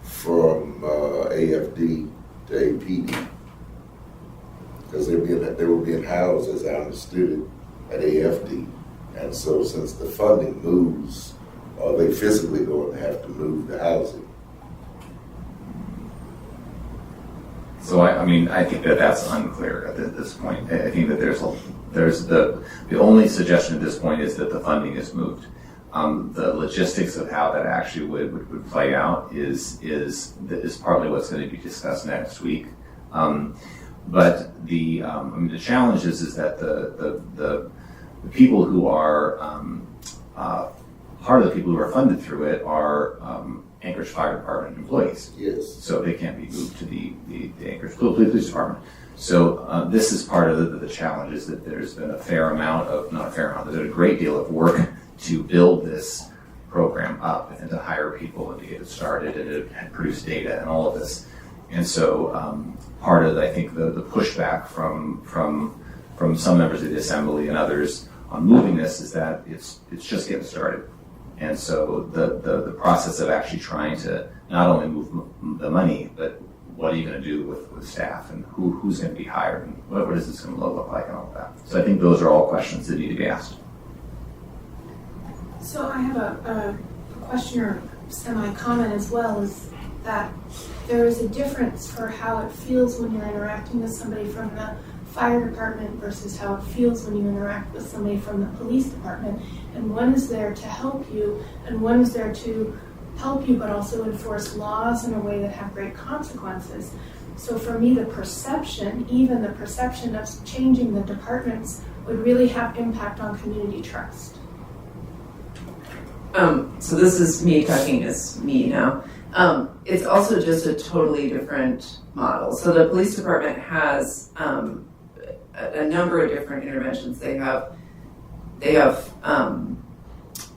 from AFD to APD. Because they were being housed, as I understood it, at AFD. And so since the funding moves, are they physically going to have to move the housing? So I think that that's unclear at this point. I think that there's the only suggestion at this point is that the funding is moved. The logistics of how that actually would play out is partly what's going to be discussed next week. But the challenge is that the people who are part of the people who are funded through it are Anchorage Fire Department employees. Yes. So they can't be moved to the Anchorage Police Department. So this is part of the challenge, is that there's been there's been a great deal of work to build this program up and to hire people and to get it started and to produce data and all of this. And so part of, I think, the pushback from some members of the Assembly and others on moving this is that it's just getting started. And so the process of actually trying to not only move the money, but what are you going to do with staff and who's going to be hired and what is this going to look like and all of that. So I think those are all questions that need to be asked. So I have a question or semi-comment as well, is that there is a difference for how it feels when you're interacting with somebody from the fire department versus how it feels when you interact with somebody from the police department. And one is there to help you, and one is there to help you but also enforce laws in a way that have great consequences. So for me, the perception, even the perception of changing the departments, would really have impact on community trust. So this is me talking as me now. It's also just a totally different model. So the police department has a number of different interventions. They have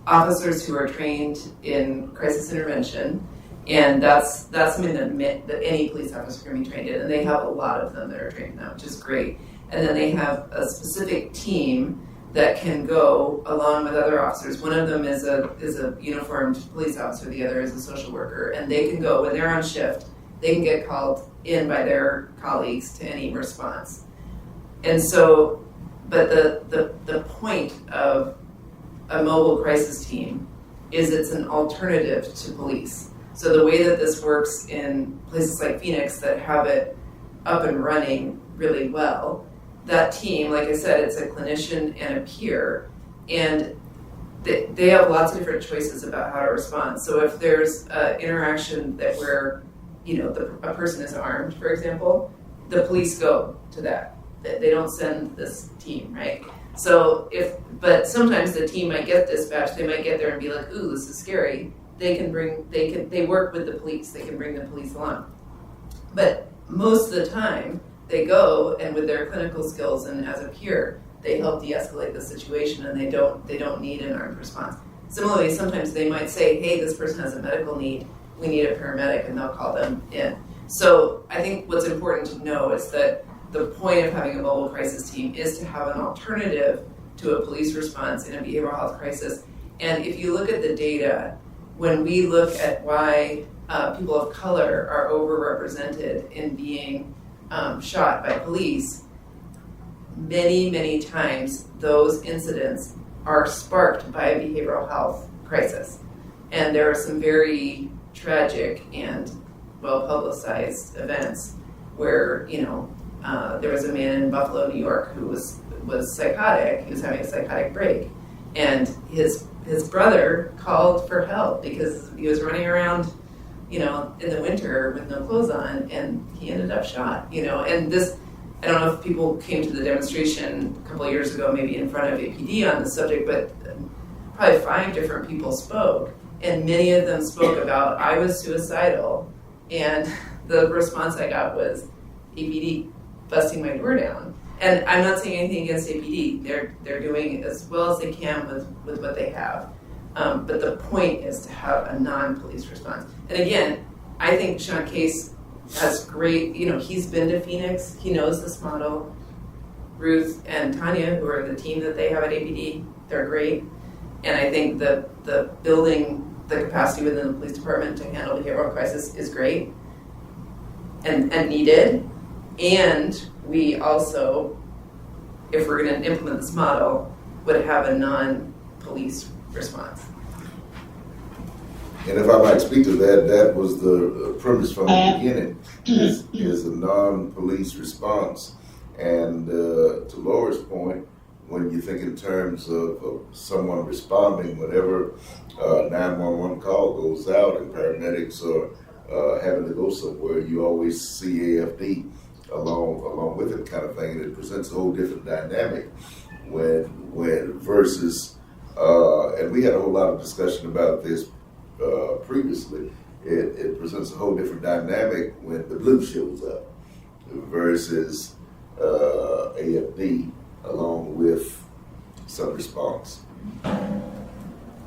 officers who are trained in crisis intervention, and that's something that any police officer can be trained in. And they have a lot of them that are trained now, which is great. And then they have a specific team that can go along with other officers. One of them is a uniformed police officer, the other is a social worker, and they can go, when they're on shift, they can get called in by their colleagues to any response. And so, but the point of a mobile crisis team is it's an alternative to police. So the way that this works in places like Phoenix that have it up and running really well, that team, like I said, it's a clinician and a peer, and they have lots of different choices about how to respond. So if there's an interaction that where, a person is armed, for example, the police go to that. They don't send this team, right? So but sometimes the team might get dispatched, they might get there and be like, ooh, this is scary. They work with the police, they can bring the police along. But most of the time, they go, and with their clinical skills and as a peer, they help de-escalate the situation, and they don't need an armed response. Similarly, sometimes they might say, hey, this person has a medical need, we need a paramedic, and they'll call them in. So I think what's important to know is that the point of having a mobile crisis team is to have an alternative to a police response in a behavioral health crisis. And if you look at the data, when we look at why people of color are overrepresented in being shot by police, many, many times those incidents are sparked by a behavioral health crisis. And there are some very tragic and well-publicized events where, there was a man in Buffalo, New York who was psychotic. He was having a psychotic break. And his brother called for help because he was running around in the winter with no clothes on, and he ended up shot, and this, I don't know if people came to the demonstration a couple of years ago, maybe in front of APD on the subject, but probably 5 different people spoke, and many of them spoke about, I was suicidal, and the response I got was APD busting my door down. And I'm not saying anything against APD. They're doing as well as they can with what they have. But the point is to have a non-police response. And again, I think Sean Case has great, he's been to Phoenix, he knows this model. Ruth and Tanya, who are the team that they have at APD, they're great. And I think the building the capacity within the police department to handle behavioral crisis is great and needed. And we also, if we're going to implement this model, would have a non-police response. And if I might speak to that, that was the premise from the beginning, is a non-police response. And to Laura's point, when you think in terms of someone responding, whenever 911 call goes out and paramedics are having to go somewhere, you always see AFD along with it, kind of thing, and it presents a whole different dynamic when versus and we had a whole lot of discussion about this previously. It presents a whole different dynamic when the blue shows up versus AFD along with some response.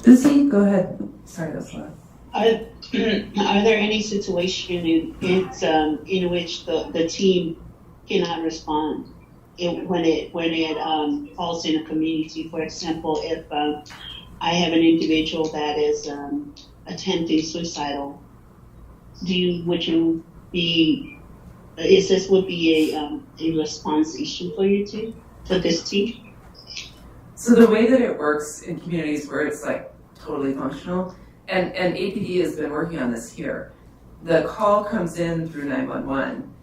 Lucy, go ahead. Sorry, that's loud. Are there any situation in which the team cannot respond when it falls in a community? For example, if I have an individual that is attempting suicidal, would this be a response issue for this team? So the way that it works in communities where it's like totally functional, and APD has been working on this here, the call comes in through 911,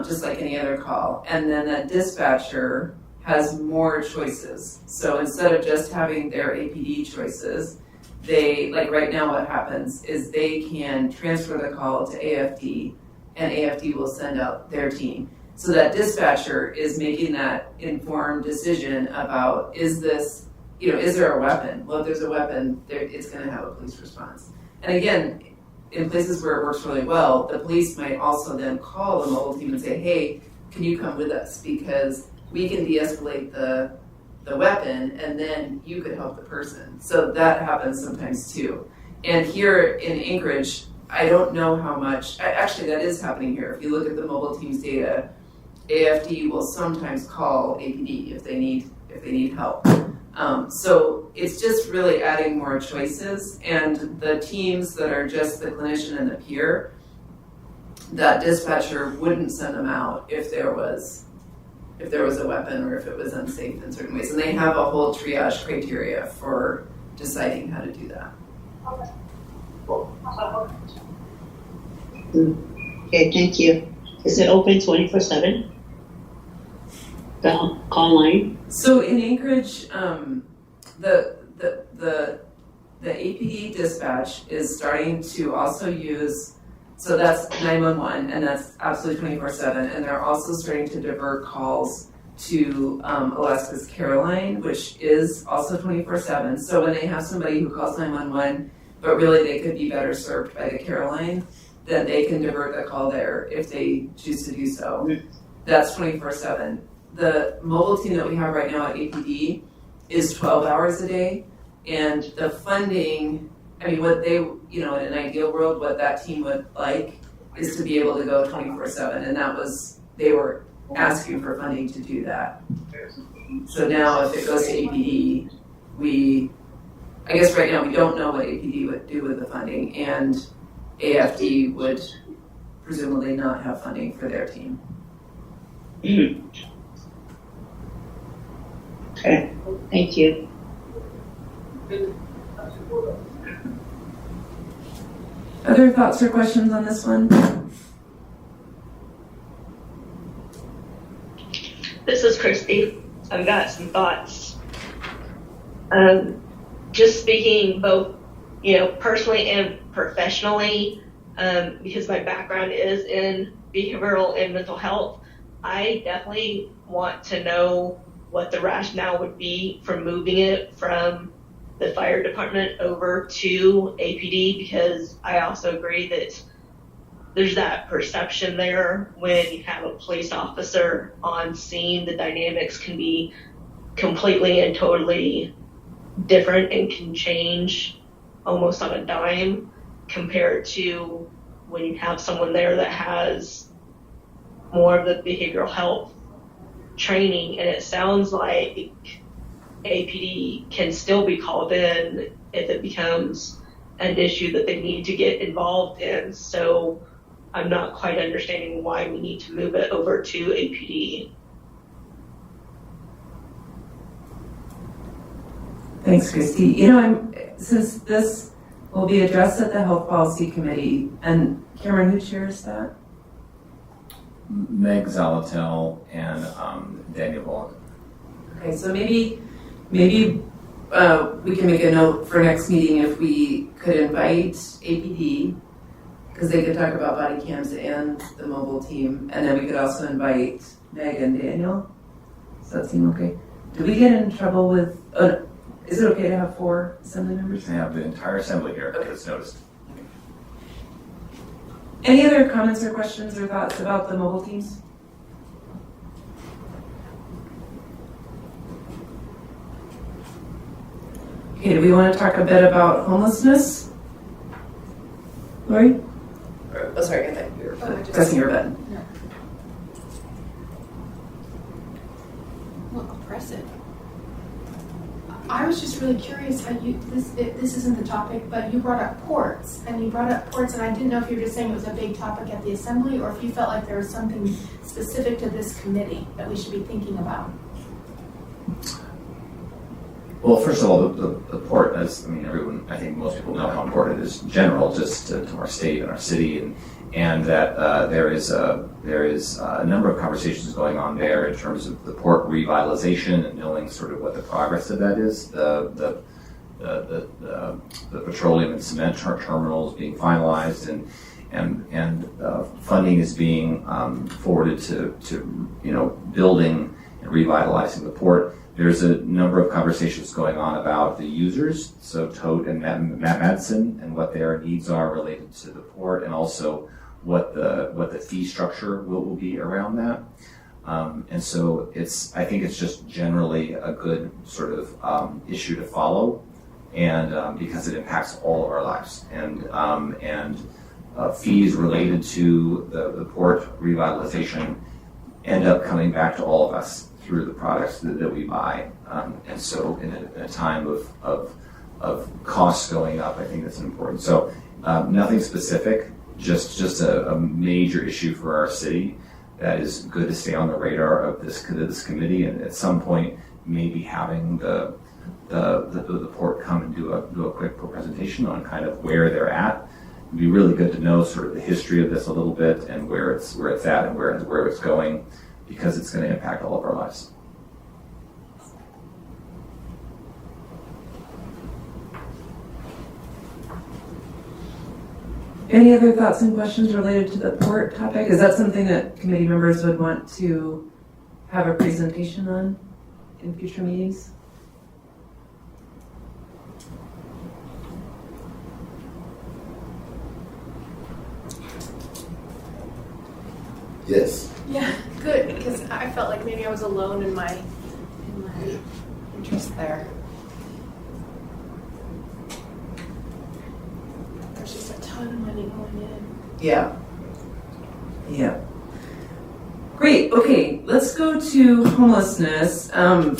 just like any other call, and then that dispatcher has more choices. So instead of just having their APD choices, they, like right now what happens is they can transfer the call to AFD, and AFD will send out their team. So that dispatcher is making that informed decision about, is there a weapon? Well, if there's a weapon, it's going to have a police response. And again, in places where it works really well, the police might also then call the mobile team and say, hey, can you come with us? Because we can de-escalate the weapon, and then you could help the person. So that happens sometimes too. And here in Anchorage, I don't know how much, actually that is happening here. If you look at the mobile team's data, AFD will sometimes call APD if they need help. So it's just really adding more choices, and the teams that are just the clinician and the peer, that dispatcher wouldn't send them out if there was a weapon or if it was unsafe in certain ways. And they have a whole triage criteria for deciding how to do that. Okay, thank you. Is it open 24/7? The call line? So in Anchorage, the APD dispatch is starting to also use, so that's 911, and that's absolutely 24/7, and they're also starting to divert calls to Alaska's Caroline, which is also 24/7. So when they have somebody who calls 911, but really they could be better served by the Caroline, then they can divert the call there if they choose to do so. That's 24/7. The mobile team that we have right now at APD is 12 hours a day, and the funding, I mean, what they, in an ideal world, what that team would like is to be able to go 24/7, and they were asking for funding to do that. So now if it goes to APD, I guess right now we don't know what APD would do with the funding, and AFD would presumably not have funding for their team. Okay, thank you. Other thoughts or questions on this one? This is Christy. I've got some thoughts. Just speaking both, personally and professionally, because my background is in behavioral and mental health, I definitely want to know what the rationale would be for moving it from the fire department over to APD, because I also agree that there's that perception there when you have a police officer on scene, the dynamics can be completely and totally different and can change almost on a dime compared to when you have someone there that has more of the behavioral health training, and it sounds like APD can still be called in if it becomes an issue that they need to get involved in. So I'm not quite understanding why we need to move it over to APD. Thanks, Christy. Since this will be addressed at the Health Policy Committee, and Cameron, who chairs that? Meg Zalatel and Daniel Vaughn. Okay, so maybe we can make a note for next meeting if we could invite APD, because they could talk about body cams and the mobile team, and then we could also invite Meg and Daniel. Does that seem okay? Do we get in trouble with? Is it okay to have 4 assembly members? I have the entire assembly here. Okay. It's noticed. Any other comments or questions or thoughts about the mobile teams? Okay, do we want to talk a bit about homelessness? Lori? Oh, sorry, I thought you were pressing your button. No. Well, I'll press it. I was just really curious how this isn't the topic, but you brought up ports, and I didn't know if you were just saying it was a big topic at the assembly, or if you felt like there was something specific to this committee that we should be thinking about. Well, first of all, the port, I think most people know how important it is in general, just to our state and our city, and that there is a number of conversations going on there in terms of the port revitalization and knowing sort of what the progress of that is. The petroleum and cement terminals being finalized, and funding is being forwarded to building and revitalizing the port. There's a number of conversations going on about the users, so Tote and Matt Madsen, and what their needs are related to the port, and also what the fee structure will be around that. And so I think it's just generally a good sort of issue to follow, and because it impacts all of our lives, and fees related to the port revitalization end up coming back to all of us through the products that we buy. And so in a time of costs going up, I think that's important. So nothing specific, just a major issue for our city that is good to stay on the radar of this committee, and at some point maybe having the port come and do a quick presentation on kind of where they're at. It'd be really good to know sort of the history of this a little bit, and where it's at and where it's going, because it's going to impact all of our lives. Any other thoughts and questions related to the port topic? Is that something that committee members would want to have a presentation on in future meetings? Yes. Yeah, good, because I felt like maybe I was alone in my interest there. There's just a ton of money going in. Yeah. Great. Okay, let's go to homelessness.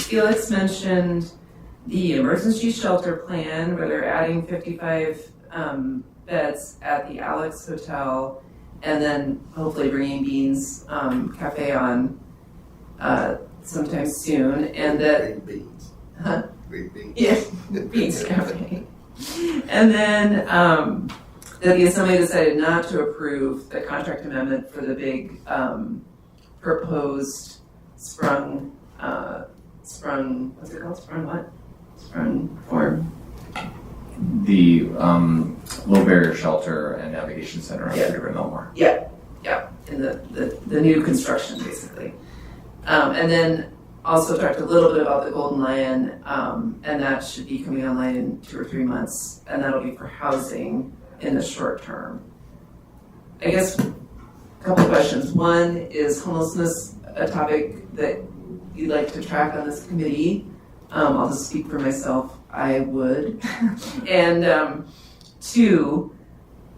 Felix mentioned the emergency shelter plan, where they're adding 55 beds at the Alex Hotel, and then hopefully bringing Beans Cafe on sometime soon. And that Beans. Huh? Great beans. Yeah, Beans Cafe. And then that the Assembly decided not to approve the contract amendment for the big proposed sprung, what's it called? Sprung what? Sprung form. The low barrier shelter and navigation center on River Millmore. Yeah, in the new construction, basically. And then also talked a little bit about the Golden Lion, and that should be coming online in 2 or 3 months, and that'll be for housing in the short term. I guess a couple of questions. One, is homelessness a topic that you'd like to track on this committee? I'll just speak for myself. I would. And 2,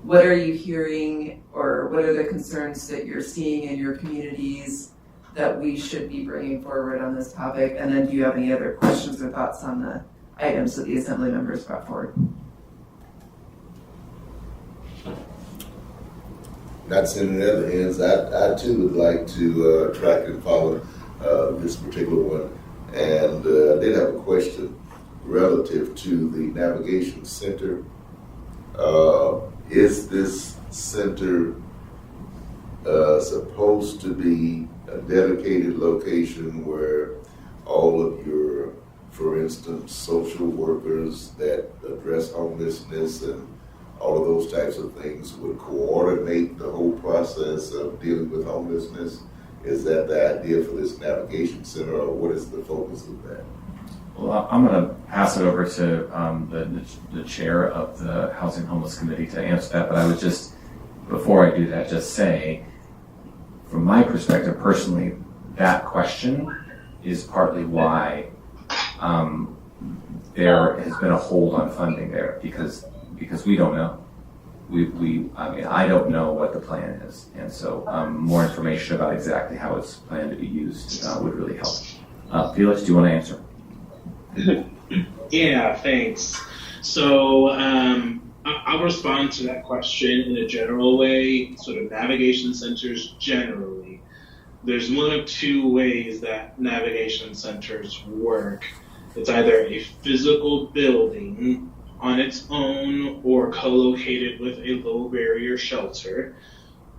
what are you hearing, or what are the concerns that you're seeing in your communities that we should be bringing forward on this topic? And then do you have any other questions or thoughts on the items that the assembly members brought forward? Not seeing any other hands, I too would like to track and follow this particular one. And I did have a question relative to the navigation center. Is this center supposed to be a dedicated location where all of your, for instance, social workers that address homelessness and all of those types of things would coordinate the whole process of dealing with homelessness? Is that the idea for this navigation center, or what is the focus of that? Well, I'm going to pass it over to the chair of the Housing Homeless Committee to answer that, but I would just, before I do that, just say, from my perspective personally, that question is partly why there has been a hold on funding there, because we don't know. I don't know what the plan is, and so more information about exactly how it's planned to be used would really help. Felix, do you want to answer? Yeah, thanks. So I'll respond to that question in a general way. Sort of navigation centers generally, there's one of two ways that navigation centers work. It's either a physical building on its own or co-located with a low barrier shelter,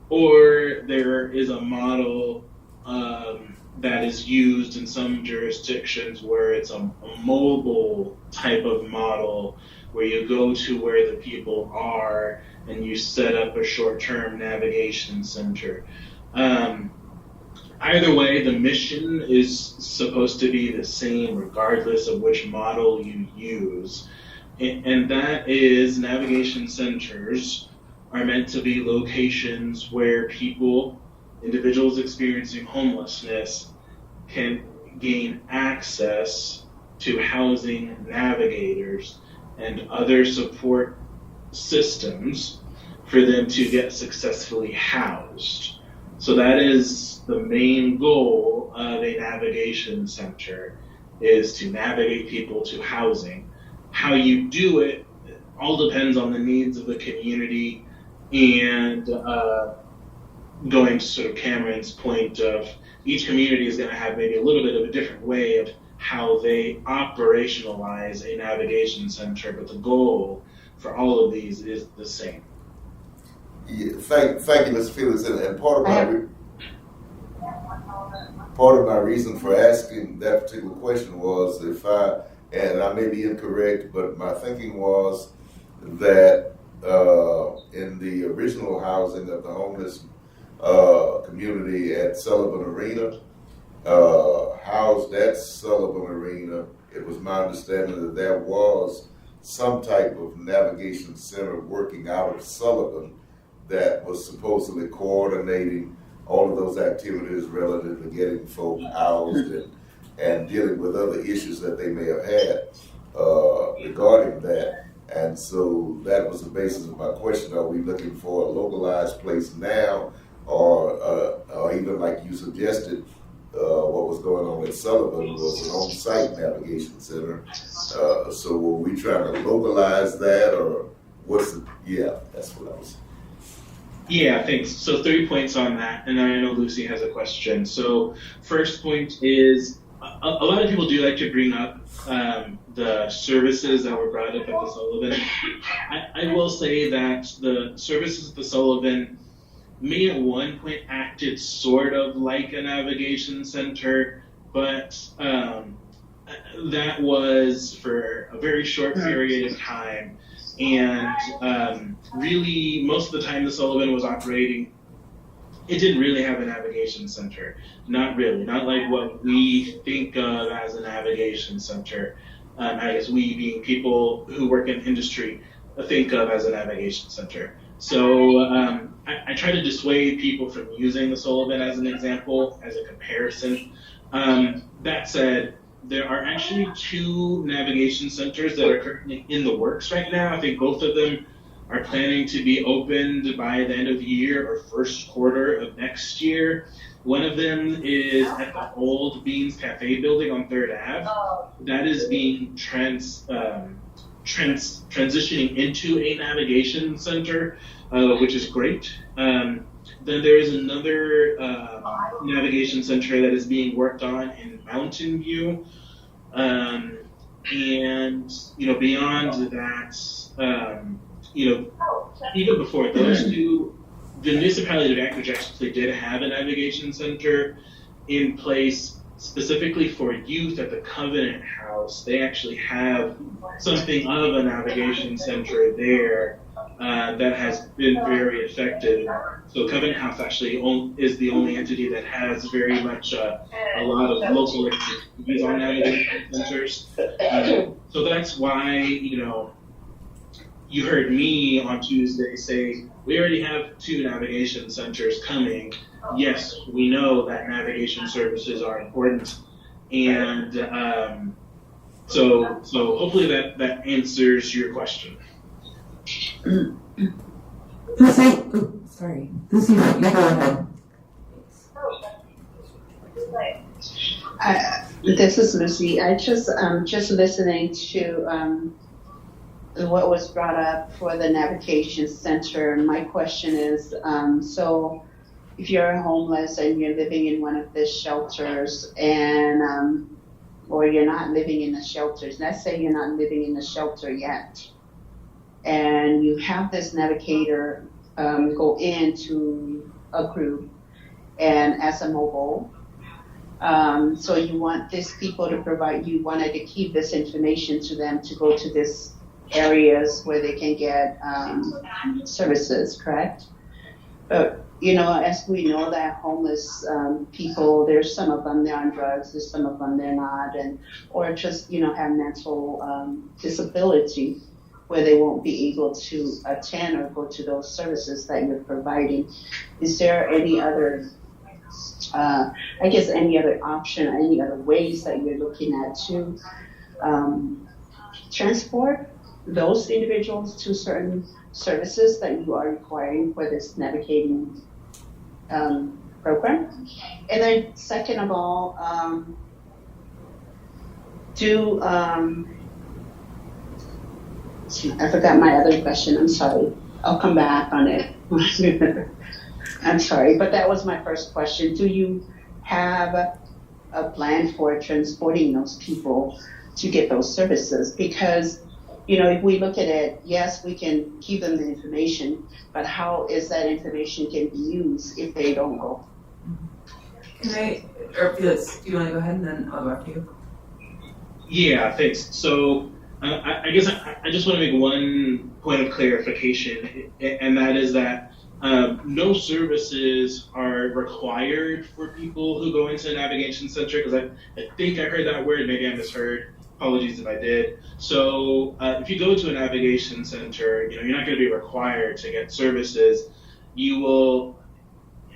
or there is a model that is used in some jurisdictions where it's a mobile type of model where you go to where the people are and you set up a short-term navigation center. Either way, the mission is supposed to be the same regardless of which model you use. And that is, navigation centers are meant to be locations where people, individuals experiencing homelessness, can gain access to housing navigators and other support systems for them to get successfully housed. So that is the main goal of a navigation center, is to navigate people to housing. How you do it all depends on the needs of the community, and going to sort of Cameron's point of each community is going to have maybe a little bit of a different way of how they operationalize a navigation center, but the goal for all of these is the same. Yeah, thank you, Mr. Felix. And part of my reason for asking that particular question was, and I may be incorrect, but my thinking was that in the original housing of the homeless community at Sullivan Arena, housed at Sullivan Arena, it was my understanding that there was some type of navigation center working out of Sullivan that was supposedly coordinating all of those activities relative to getting folk housed and dealing with other issues that they may have had regarding that. And so that was the basis of my question. Are we looking for a localized place now, or even like you suggested, what was going on at Sullivan was an on-site navigation center. So were we trying to localize that, or that's what I was. Yeah, thanks. So 3 points on that, and I know Lucy has a question. So first point is, a lot of people do like to bring up the services that were brought up at the Sullivan. I will say that the services at the Sullivan may at one point acted sort of like a navigation center, but that was for a very short period of time. And really, most of the time the Sullivan was operating, it didn't really have a navigation center. Not really. Not like what we think of as a navigation center. I guess we, being people who work in industry, think of as a navigation center. So I try to dissuade people from using the Sullivan as an example, as a comparison. That said, there are actually 2 navigation centers that are currently in the works right now. I think both of them are planning to be opened by the end of the year or first quarter of next year. One of them is at the old Beans Cafe building on 3rd Ave. That is being transitioning into a navigation center, which is great. Then there is another navigation center that is being worked on in Mountain View. And, beyond that, even before those two, the municipality of Anchorage actually did have a navigation center in place specifically for youth at the Covenant House. They actually have something of a navigation center there that has been very effective. So Covenant House actually is the only entity that has very much a lot of local expertise on navigation centers. So that's why, you heard me on Tuesday say, we already have 2 navigation centers coming. Yes, we know that navigation services are important. And so hopefully that answers your question. Lucy, sorry. Lucy, you go ahead. This is Lucy. I just listening to what was brought up for the navigation center. My question is, so if you're homeless and you're living in one of the shelters and or you're not living in the shelters, let's say you're not living in the shelter yet, and you have this navigator go into a group and as a mobile, so you want these people to you wanted to keep this information to them to go to this areas where they can get services, correct? But as we know that homeless people, there's some of them they're on drugs, there's some of them they're not, or just have mental disability where they won't be able to attend or go to those services that you're providing. Is there any other, any other option, any other ways that you're looking at to transport those individuals to certain services that you are requiring for this navigating program? And then second of all, I forgot my other question, I'm sorry. I'll come back on it. I'm sorry, but that was my first question. Do you have a plan for transporting those people to get those services? Because if we look at it, yes, we can give them the information, but how is that information can be used if they don't go? Felix, do you want to go ahead and then I'll go after you? Yeah, thanks. So I guess I just want to make one point of clarification, and that is that no services are required for people who go into a navigation center, because I think I heard that word, maybe I misheard. Apologies if I did. So if you go to a navigation center, you're not going to be required to get services. You will,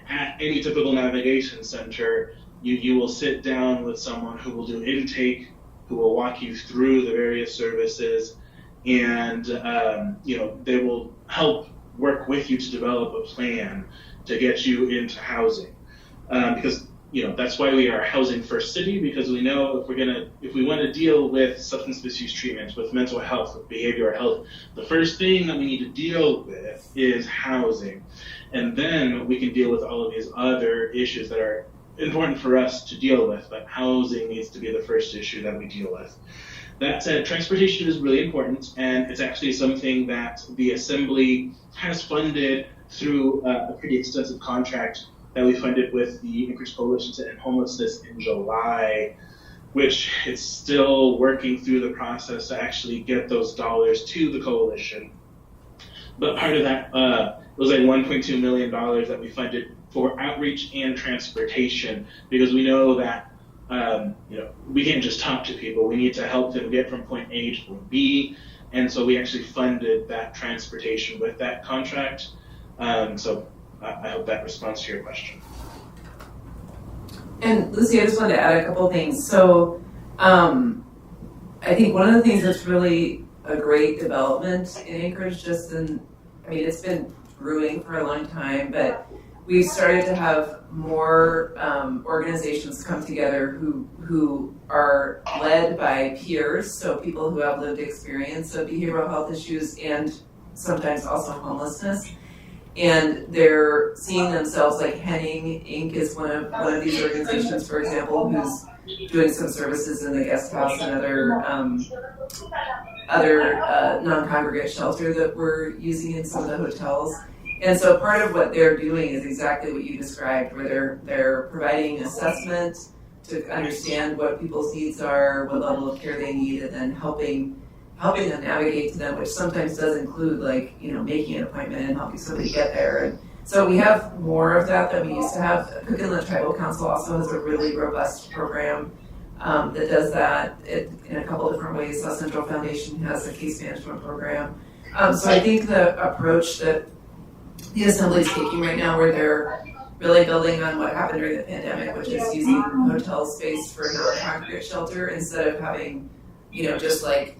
at any typical navigation center, you will sit down with someone who will do intake, who will walk you through the various services, and they will help work with you to develop a plan to get you into housing. Because that's why we are a housing first city, because we know if we want to deal with substance misuse treatment, with mental health, with behavioral health, the first thing that we need to deal with is housing. And then we can deal with all of these other issues that are important for us to deal with, but housing needs to be the first issue that we deal with. That said, transportation is really important, and it's actually something that the Assembly has funded through a pretty extensive contract that we funded with the Anchorage Coalition to End Homelessness in July, which it's still working through the process to actually get those dollars to the coalition. But part of that was like $1.2 million that we funded for outreach and transportation, because we know that we can't just talk to people. We need to help them get from point A to point B, and so we actually funded that transportation with that contract. So I hope that responds to your question. And Lucy, I just wanted to add a couple things. So I think one of the things that's really a great development in Anchorage, it's been brewing for a long time, but we've started to have more organizations come together who are led by peers, so people who have lived experience of behavioral health issues and sometimes also homelessness. And they're seeing themselves, like Henning Inc. is one of these organizations, for example, who's doing some services in the guest house and other non-congregate shelter that we're using in some of the hotels. And so part of what they're doing is exactly what you described, where they're providing assessment to understand what people's needs are, what level of care they need, and then helping them navigate to them, which sometimes does include making an appointment and helping somebody get there. And so we have more of that than we used to have. Cook Inlet Tribal Council also has a really robust program that does that in a couple different ways. South Central Foundation has a case management program. So I think the approach that the Assembly is taking right now, where they're really building on what happened during the pandemic, which is using hotel space for non-congregate shelter instead of having, just like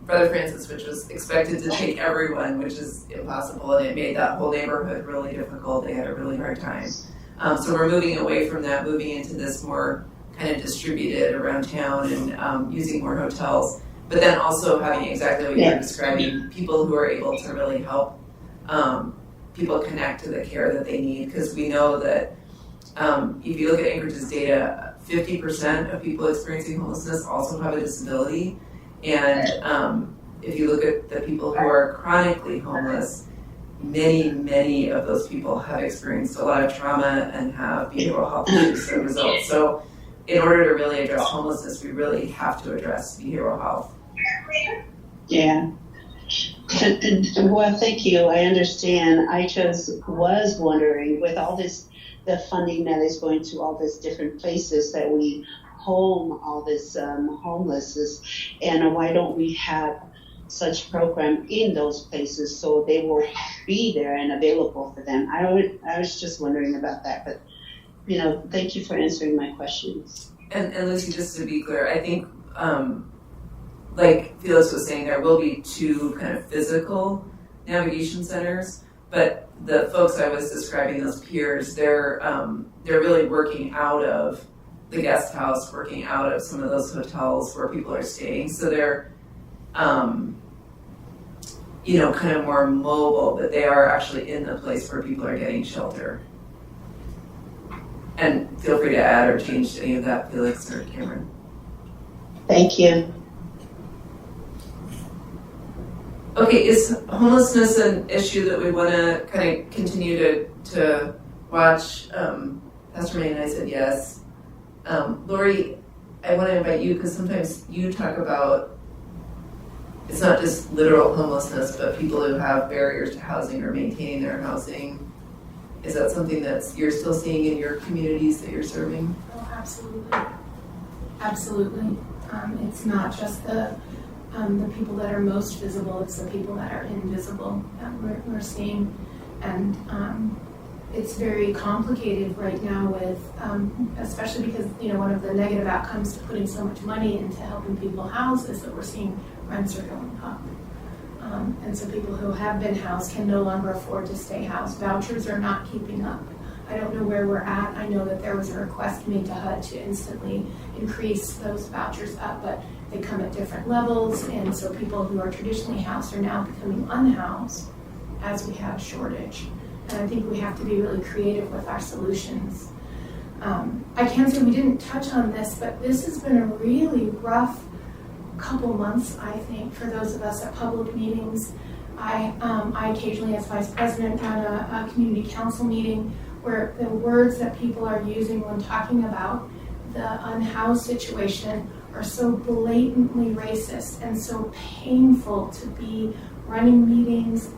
Brother Francis, which was expected to take everyone, which is impossible, and it made that whole neighborhood really difficult. They had a really hard time. So we're moving away from that, moving into this more kind of distributed around town and using more hotels, but then also having exactly what you're describing, people who are able to really help people connect to the care that they need, because we know that if you look at Anchorage's data, 50% of people experiencing homelessness also have a disability, and if you look at the people who are chronically homeless, many of those people have experienced a lot of trauma and have behavioral health issues as a result. So in order to really address homelessness, we really have to address behavioral health. Yeah. Well, thank you. I understand. I just was wondering, with all this, the funding that is going to all these different places that we home all this homelessness, and why don't we have such program in those places so they will be there and available for them? I was just wondering about that, but thank you for answering my questions. And Lucy, just to be clear, I think like Felix was saying, there will be 2 kind of physical navigation centers, but the folks I was describing, those peers, they're really working out of the guest house, working out of some of those hotels where people are staying. So they're, kind of more mobile, but they are actually in the place where people are getting shelter. And feel free to add or change any of that, Felix or Cameron. Thank you. Okay, is homelessness an issue that we want to kind of continue to watch? Pastor May and I said yes. Lori, I want to invite you, because sometimes you talk about it's not just literal homelessness, but people who have barriers to housing or maintaining their housing. Is that something that you're still seeing in your communities that you're serving? Oh, absolutely. Absolutely. It's not just the people that are most visible, it's the people that are invisible that we're seeing. And it's very complicated right now with, especially because, one of the negative outcomes to putting so much money into helping people house is that we're seeing rents are going up. And so people who have been housed can no longer afford to stay housed. Vouchers are not keeping up. I don't know where we're at. I know that there was a request made to HUD to instantly increase those vouchers up, but they come at different levels, and so people who are traditionally housed are now becoming unhoused as we have shortage. And I think we have to be really creative with our solutions. I can say we didn't touch on this, but this has been a really rough couple months, I think, for those of us at public meetings. I occasionally, as vice president, run a community council meeting where the words that people are using when talking about the unhoused situation are so blatantly racist and so painful to be running meetings,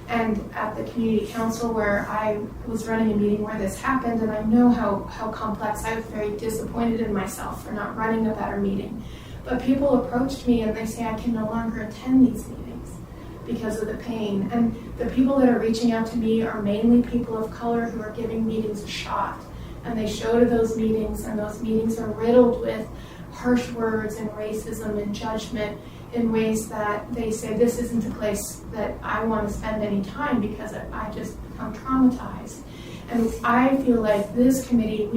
and at the community council where I was running a meeting where this happened, and I know how complex. I was very disappointed in myself for not running a better meeting. But people approached me and they say, I can no longer attend these meetings because of the pain. And the people that are reaching out to me are mainly people of color who are giving meetings a shot. And they show to those meetings, and those meetings are riddled with harsh words and racism and judgment in ways that they say, this isn't a place that I want to spend any time because I just become traumatized. And I feel like this committee,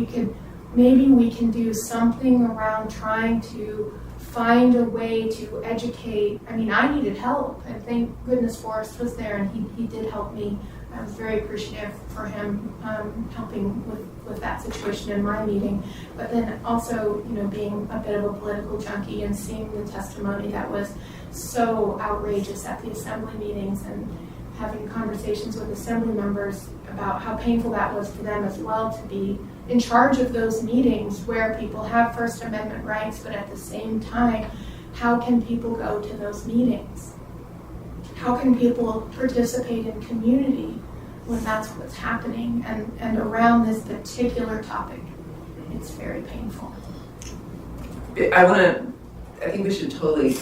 maybe we can do something around trying to find a way to educate. I mean, I needed help, and thank goodness Forrest was there, and he did help me. I was very appreciative for him helping with that situation in my meeting. But then also, being a bit of a political junkie and seeing the testimony that was so outrageous at the assembly meetings and having conversations with assembly members about how painful that was for them as well to be in charge of those meetings where people have First Amendment rights, but at the same time, how can people go to those meetings? How can people participate in community when that's what's happening? And around this particular topic, it's very painful. I think we should totally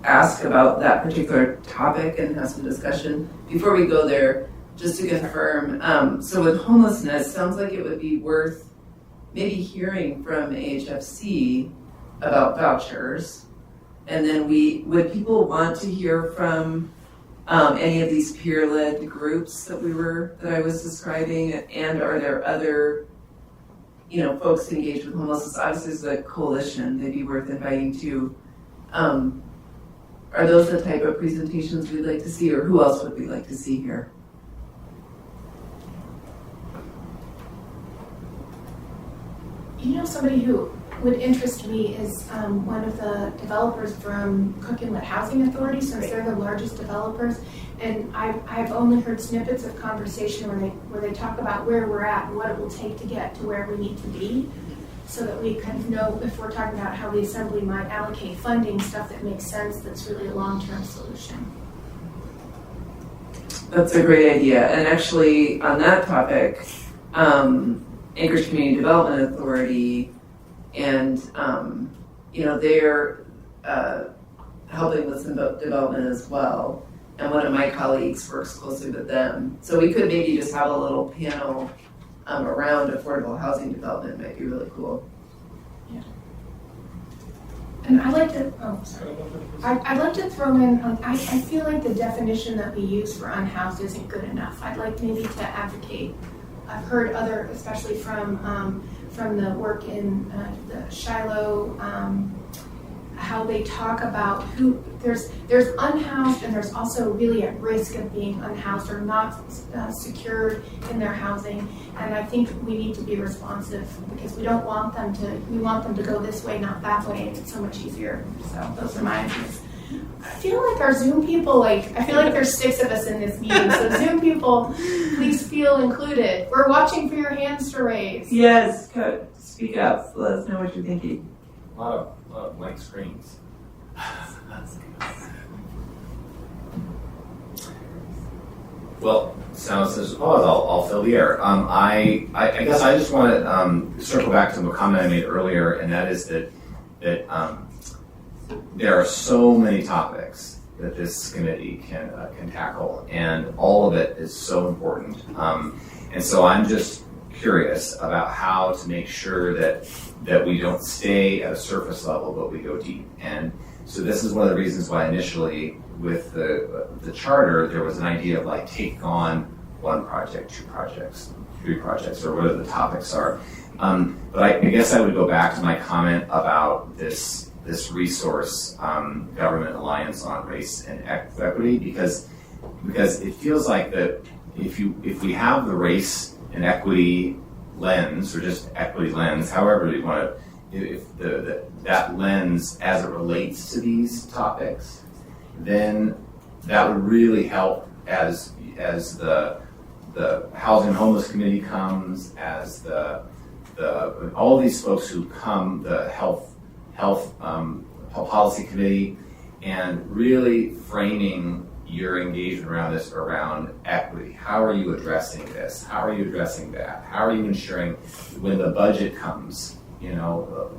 ask about that particular topic and have some discussion. Before we go there, just to confirm, so with homelessness, sounds like it would be worth maybe hearing from AHFC about vouchers. And then would people want to hear from any of these peer-led groups that I was describing? And are there other, folks engaged with homelessness? Obviously, there's a coalition they'd be worth inviting to. Are those the type of presentations we'd like to see, or who else would we like to see here? Somebody who would interest me is one of the developers from Cook Inlet Housing Authority, since they're the largest developers. And I've only heard snippets of conversation where they talk about where we're at and what it will take to get to where we need to be, so that we kind of know if we're talking about how the assembly might allocate funding, stuff that makes sense, that's really a long-term solution. That's a great idea. And actually, on that topic, Anchorage Community Development Authority, and they're helping with some development as well. And one of my colleagues works closely with them. So we could maybe just have a little panel around affordable housing development. It might be really cool. Yeah. And I'd like to throw in, I feel like the definition that we use for unhoused isn't good enough. I'd like maybe to advocate. I've heard especially from the work in the Shiloh, how they talk about who there's unhoused, and there's also really at risk of being unhoused or not secured in their housing. And I think we need to be responsive, because we want them to go this way, not that way, and it's so much easier. So those are my ideas. I feel like our Zoom people, I feel like there's 6 of us in this meeting, so Zoom people, please feel included. We're watching for your hands to raise. Yes, speak up. Let us know what you're thinking. A lot of blank screens. Well, sounds as I'll fill the air. I guess I just want to circle back to a comment I made earlier, and that is that there are so many topics that this committee can tackle, and all of it is so important. And so I'm just curious about how to make sure that we don't stay at a surface level, but we go deep. And so this is one of the reasons why initially with the charter, there was an idea of taking on 1 project, 2 projects, 3 projects, or whatever the topics are. But I guess I would go back to my comment about this resource, Government Alliance on Race and Equity, because it feels like that if we have the race and equity lens, or just equity lens, however you want to, if that lens as it relates to these topics, then that would really help as the Housing and Homeless Committee comes, as the all these folks who come, the Health Policy Committee, and really framing your engagement around this around equity. How are you addressing this? How are you addressing that? How are you ensuring when the budget comes,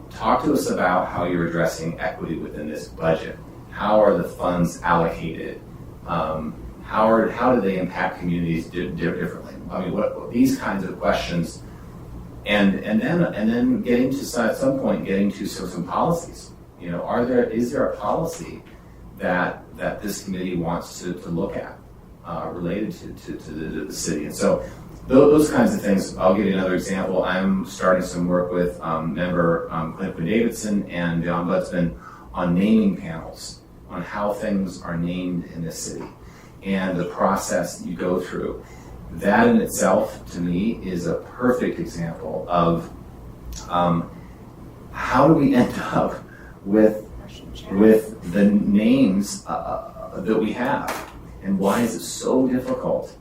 talk to us about how you're addressing equity within this budget. How are the funds allocated? How do they impact communities differently? I mean, what these kinds of questions And then getting to at some point getting to some policies. You know, is there a policy that this committee wants to look at related to the city? And so those kinds of things. I'll give you another example. I'm starting some work with member Clint Davidson and the Ombudsman on naming panels, on how things are named in this city and the process you go through. That in itself, to me, is a perfect example of how do we end up with the names that we have, and why is it so difficult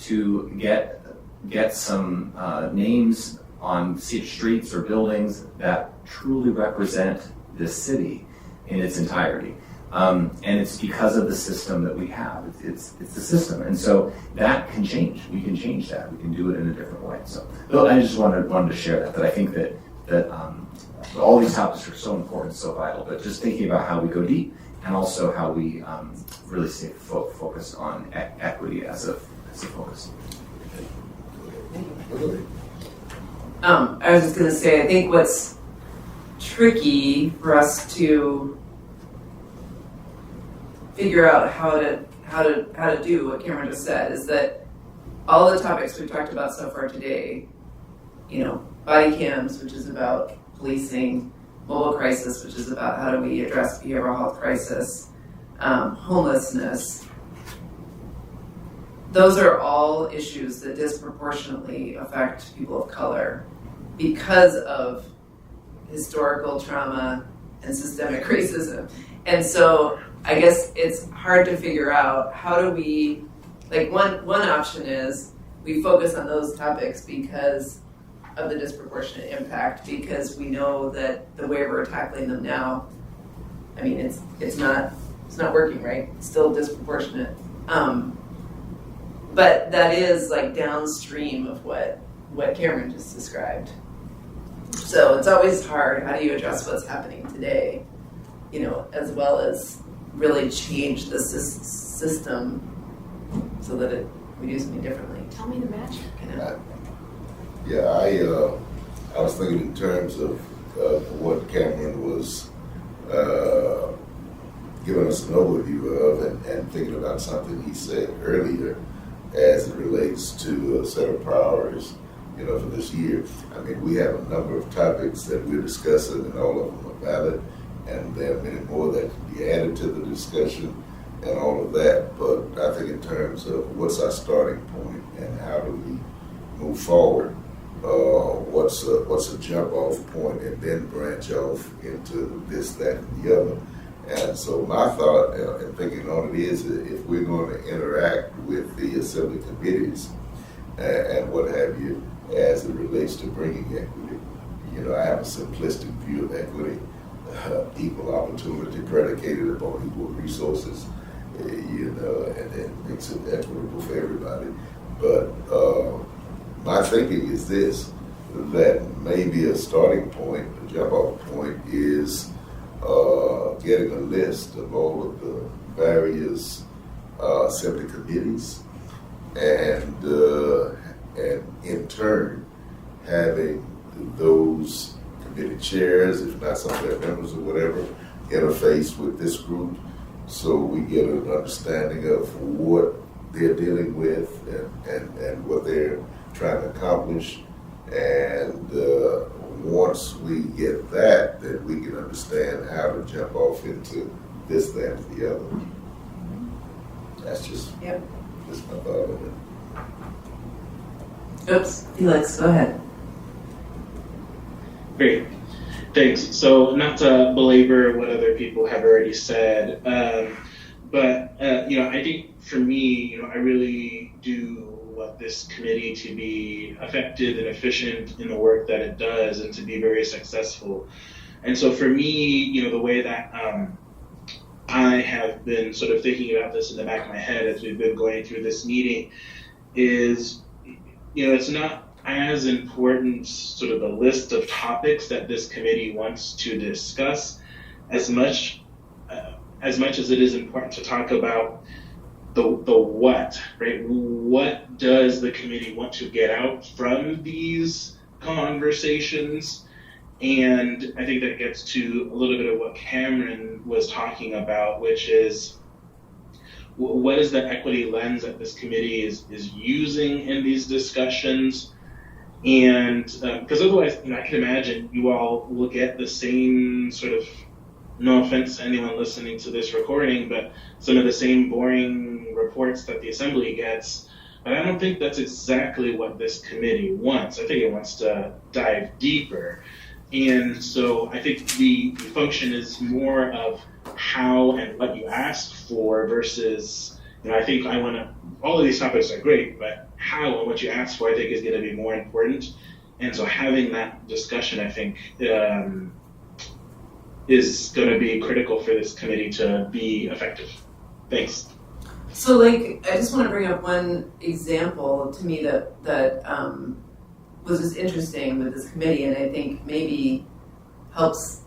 to get some names on streets or buildings that truly represent this city in its entirety. And it's because of the system that we have. It's the system, and so that can change. We can change that. We can do it in a different way. So I just wanted to share that I think that all these topics are so important, so vital. But just thinking about how we go deep, and also how we really stay focused on equity as a focus. I was just going to say, I think what's tricky for us to figure out how to do what Cameron just said is that all the topics we've talked about so far today, you know, body cams, which is about policing, mobile crisis, which is about how do we address behavioral health crisis, homelessness. Those are all issues that disproportionately affect people of color because of historical trauma and systemic racism. And so I guess it's hard to figure out how do we, like one option is we focus on those topics because of the disproportionate impact, because we know that the way we're tackling them now, I mean, it's not working, right? It's still disproportionate. But that is like downstream of what Cameron just described. So it's always hard. How do you address what's happening today, you know, as well as really change the system so that we do something differently? Tell me the magic. I was thinking in terms of what Cameron was giving us an overview of, and thinking about something he said earlier as it relates to a set of priorities, you know, for this year. I mean, we have a number of topics that we're discussing, and all of them are valid, and there are many more that can be added to the discussion and all of that. But I think in terms of what's our starting point and how do we move forward, what's a jump off point, and then branch off into this, that, and the other. And so my thought and thinking on it is, if we're going to interact with the assembly committees and what have you, as it relates to bringing equity, you know, I have a simplistic view of equity, equal opportunity predicated upon equal resources, you know, and it makes it equitable for everybody. But my thinking is this, that maybe a starting point, a jump off point is getting a list of all of the various assembly committees, and in turn having those committee chairs, if not some of their members or whatever, interface with this group, so we get an understanding of what they're dealing with and what they're trying to accomplish. And once we get that, then we can understand how to jump off into this, that, and the other. That's just my thought of it. Oops, Felix, go ahead. Great, thanks. So not to belabor what other people have already said, but you know, I think for me, you know, I really do want this committee to be effective and efficient in the work that it does, and to be very successful. And so for me, you know, the way that I have been sort of thinking about this in the back of my head as we've been going through this meeting is, you know, it's not as important sort of the list of topics that this committee wants to discuss as much as it is important to talk about the what, right? What does the committee want to get out from these conversations. And I think that gets to a little bit of what Cameron was talking about, which is what is the equity lens that this committee is using in these discussions? And because otherwise, I can imagine you all will get the same sort of, no offense to anyone listening to this recording, but some of the same boring reports that the assembly gets. But I don't think that's exactly what this committee wants. I think it wants to dive deeper. And so I think the function is more of how and what you ask for versus, I think all of these topics are great, but how and what you ask for I think is going to be more important. And so having that discussion, I think, is going to be critical for this committee to be effective. Thanks. So, I just want to bring up one example to me that was just interesting with this committee, and I think maybe helps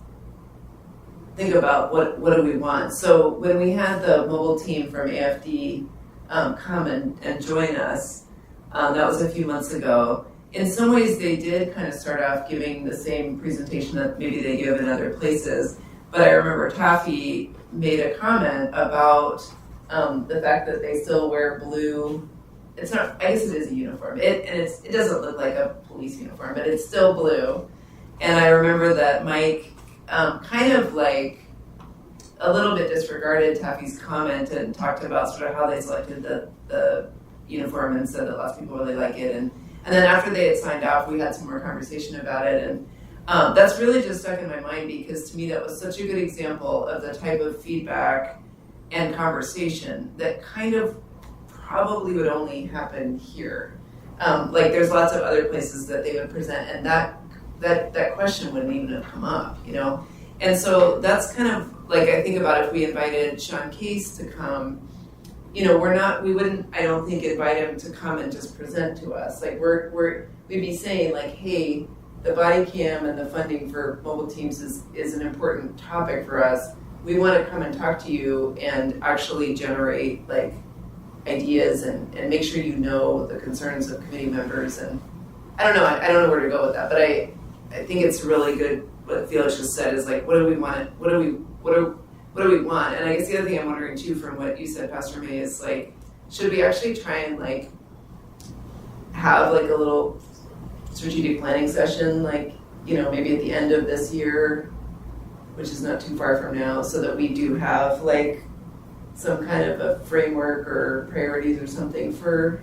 think about what do we want. So when we had the mobile team from AFD come and join us, that was a few months ago. In some ways, they did kind of start off giving the same presentation that maybe they give in other places. But I remember Taffy made a comment about the fact that they still wear blue. It's not, I guess it is a uniform. It doesn't look like a police uniform, but it's still blue. And I remember that Mike kind of a little bit disregarded Taffy's comment and talked about sort of how they selected the uniform and said that lots of people really like it. And then after they had signed off, we had some more conversation about it. And that's really just stuck in my mind because to me that was such a good example of the type of feedback and conversation that kind of probably would only happen here. There's lots of other places that they would present, and that question wouldn't even have come up, And so that's kind of I think about if we invited Sean Case to come, we wouldn't, I don't think, invite him to come and just present to us. We'd be saying hey, the body cam and the funding for mobile teams is an important topic for us. We want to come and talk to you and actually generate ideas and make sure you know the concerns of committee members. And I don't know where to go with that, but I think it's really good what Felix just said is what do we want? What do we want? And I guess the other thing I'm wondering too from what you said, Pastor May, is should we actually try and have a little strategic planning session maybe at the end of this year, which is not too far from now, so that we do have some kind of a framework or priorities or something for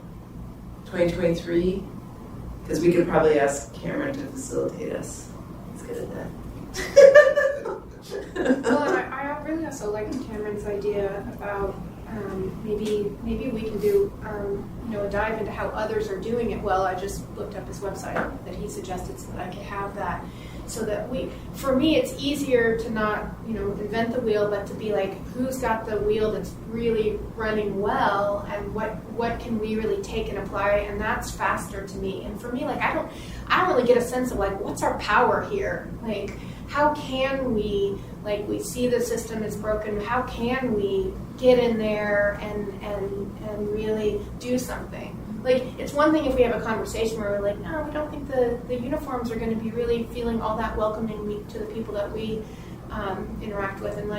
2023, because we could probably ask Cameron to facilitate us. He's good at that. Well, I really also liked Cameron's idea about maybe we can do a dive into how others are doing it well. I just looked up his website that he suggested so that I could have that. So that for me, it's easier to not, invent the wheel, but to be who's got the wheel that's really running well, and what can we really take and apply, and that's faster to me. And for me, I don't really get a sense of what's our power here. How can we, we see the system is broken, how can we get in there and really do something? It's one thing if we have a conversation where we're no, we don't think the uniforms are going to be really feeling all that welcoming to the people that we interact with, and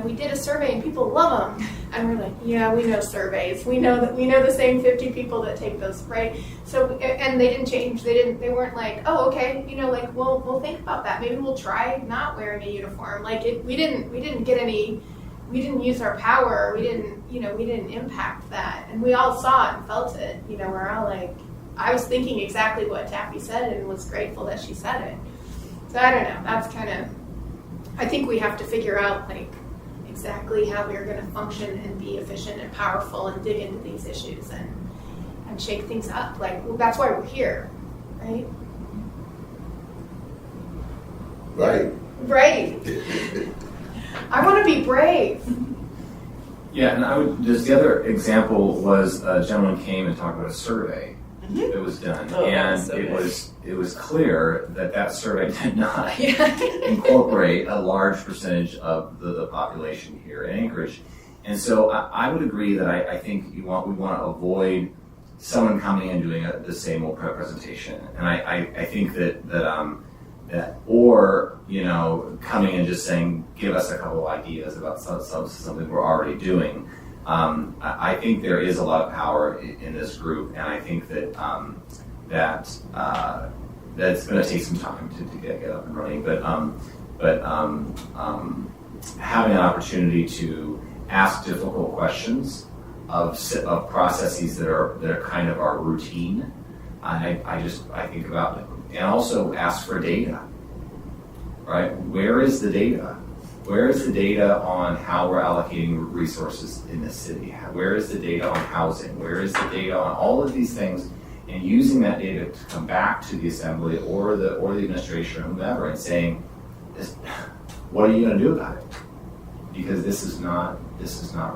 we did a survey and people love them, and we're yeah, we know surveys, we know the same 50 people that take those, right? So, and they didn't change, they weren't oh, okay, we'll think about that, maybe we'll try not wearing a uniform. We didn't use our power, we didn't impact that, and we all saw it and felt it, we're all I was thinking exactly what Taffy said and was grateful that she said it. So I don't know, that's kind of, I think we have to figure out exactly how we're going to function and be efficient and powerful and dig into these issues and shake things up. That's why we're here, right? Right. I want to be brave. Yeah, and the other example was a gentleman came and talked about a survey that was done, and it was clear that survey did not incorporate a large percentage of the population here in Anchorage. And so I would agree that I think we want to avoid someone coming and doing the same old presentation. And I think that or, coming and just saying, give us a couple of ideas about something we're already doing. I think there is a lot of power in this group, and I think that that it's going to take some time to get up and running. But having an opportunity to ask difficult questions of processes that are kind of our routine, I think about it. And also ask for data, right? Where is the data? Where is the data on how we're allocating resources in the city? Where is the data on housing? Where is the data on all of these things? And using that data to come back to the assembly or the administration or whomever and saying, what are you going to do about it? Because this is not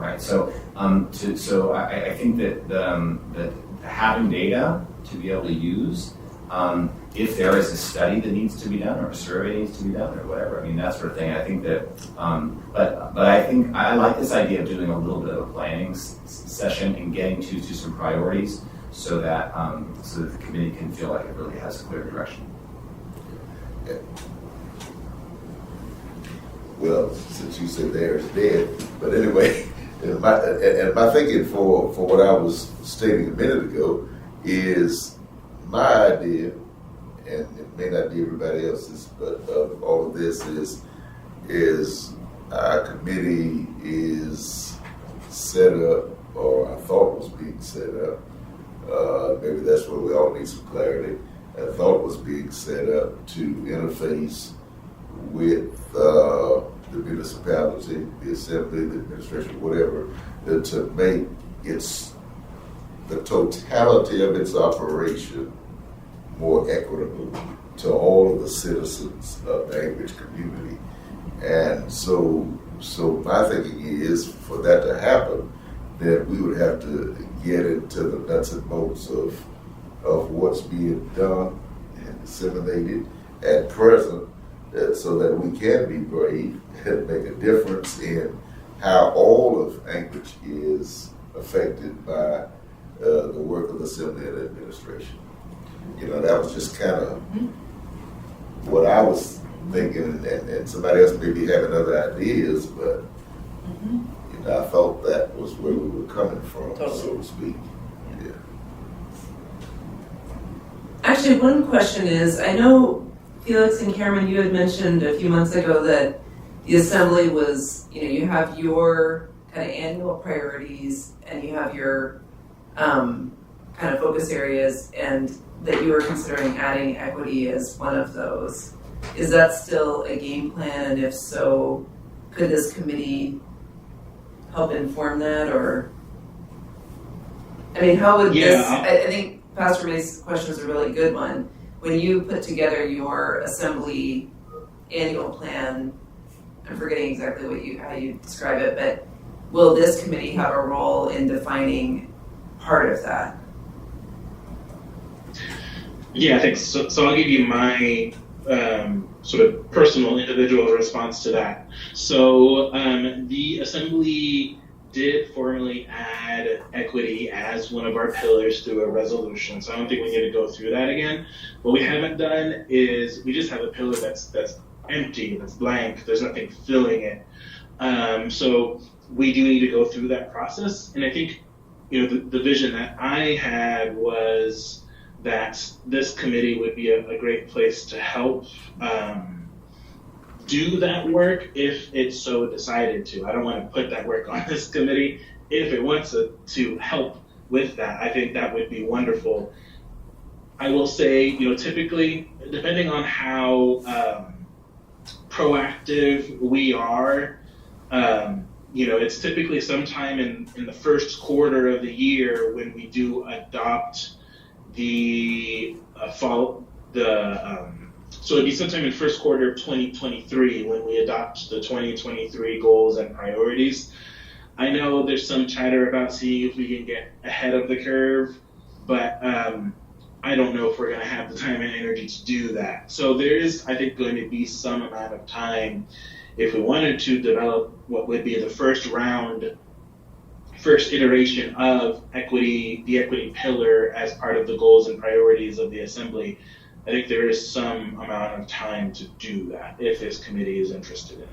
right. So I think that having data to be able to use, if there is a study that needs to be done or a survey needs to be done or whatever, that sort of thing. I think that, but I think I like this idea of doing a little bit of a planning session and getting to some priorities so that the committee can feel like it really has a clear direction. Yeah. Well, since you said there, it's dead. But anyway, and my thinking for what I was stating a minute ago is my idea, and it may not be everybody else's, but all of this is our committee is set up, or I thought was being set up. Maybe that's where we all need some clarity. I thought was being set up to interface with the municipality, the assembly, the administration, whatever, to make the totality of its operation more equitable to all of the citizens of the Anchorage community. And so my thinking is, for that to happen, that we would have to get into the nuts and bolts of what's being done and disseminated at present, so that we can be brave and make a difference in how all of Anchorage is affected by the work of the assembly and administration. That was just kind of what I was thinking, and somebody else may be having other ideas, but I thought that was where we were coming from, so to speak. Yeah. Actually, one question is, I know Felix and Cameron, you had mentioned a few months ago that the assembly was, you have your kind of annual priorities and you have your kind of focus areas, and that you were considering adding equity as one of those. Is that still a game plan? And if so, could this committee help inform that? Or, how would this, I think Pastor May's question is a really good one. When you put together your assembly annual plan, I'm forgetting exactly how you describe it, but will this committee have a role in defining part of that? Yeah, I think so. So I'll give you my sort of personal, individual response to that. So the assembly did formally add equity as one of our pillars through a resolution. So I don't think we need to go through that again. What we haven't done is we just have a pillar that's empty, that's blank. There's nothing filling it. So we do need to go through that process. And I think, the vision that I had was that this committee would be a great place to help do that work if it so decided to. I don't want to put that work on this committee. If it wants to help with that, I think that would be wonderful. I will say, typically, depending on how proactive we are, it's typically sometime in the first quarter of the year when we do adopt so it'd be sometime in first quarter of 2023 when we adopt the 2023 goals and priorities. I know there's some chatter about seeing if we can get ahead of the curve, but I don't know if we're going to have the time and energy to do that. So there is, I think, going to be some amount of time if we wanted to develop what would be the first round first iteration of equity, the equity pillar as part of the goals and priorities of the assembly, I think there is some amount of time to do that if this committee is interested in it.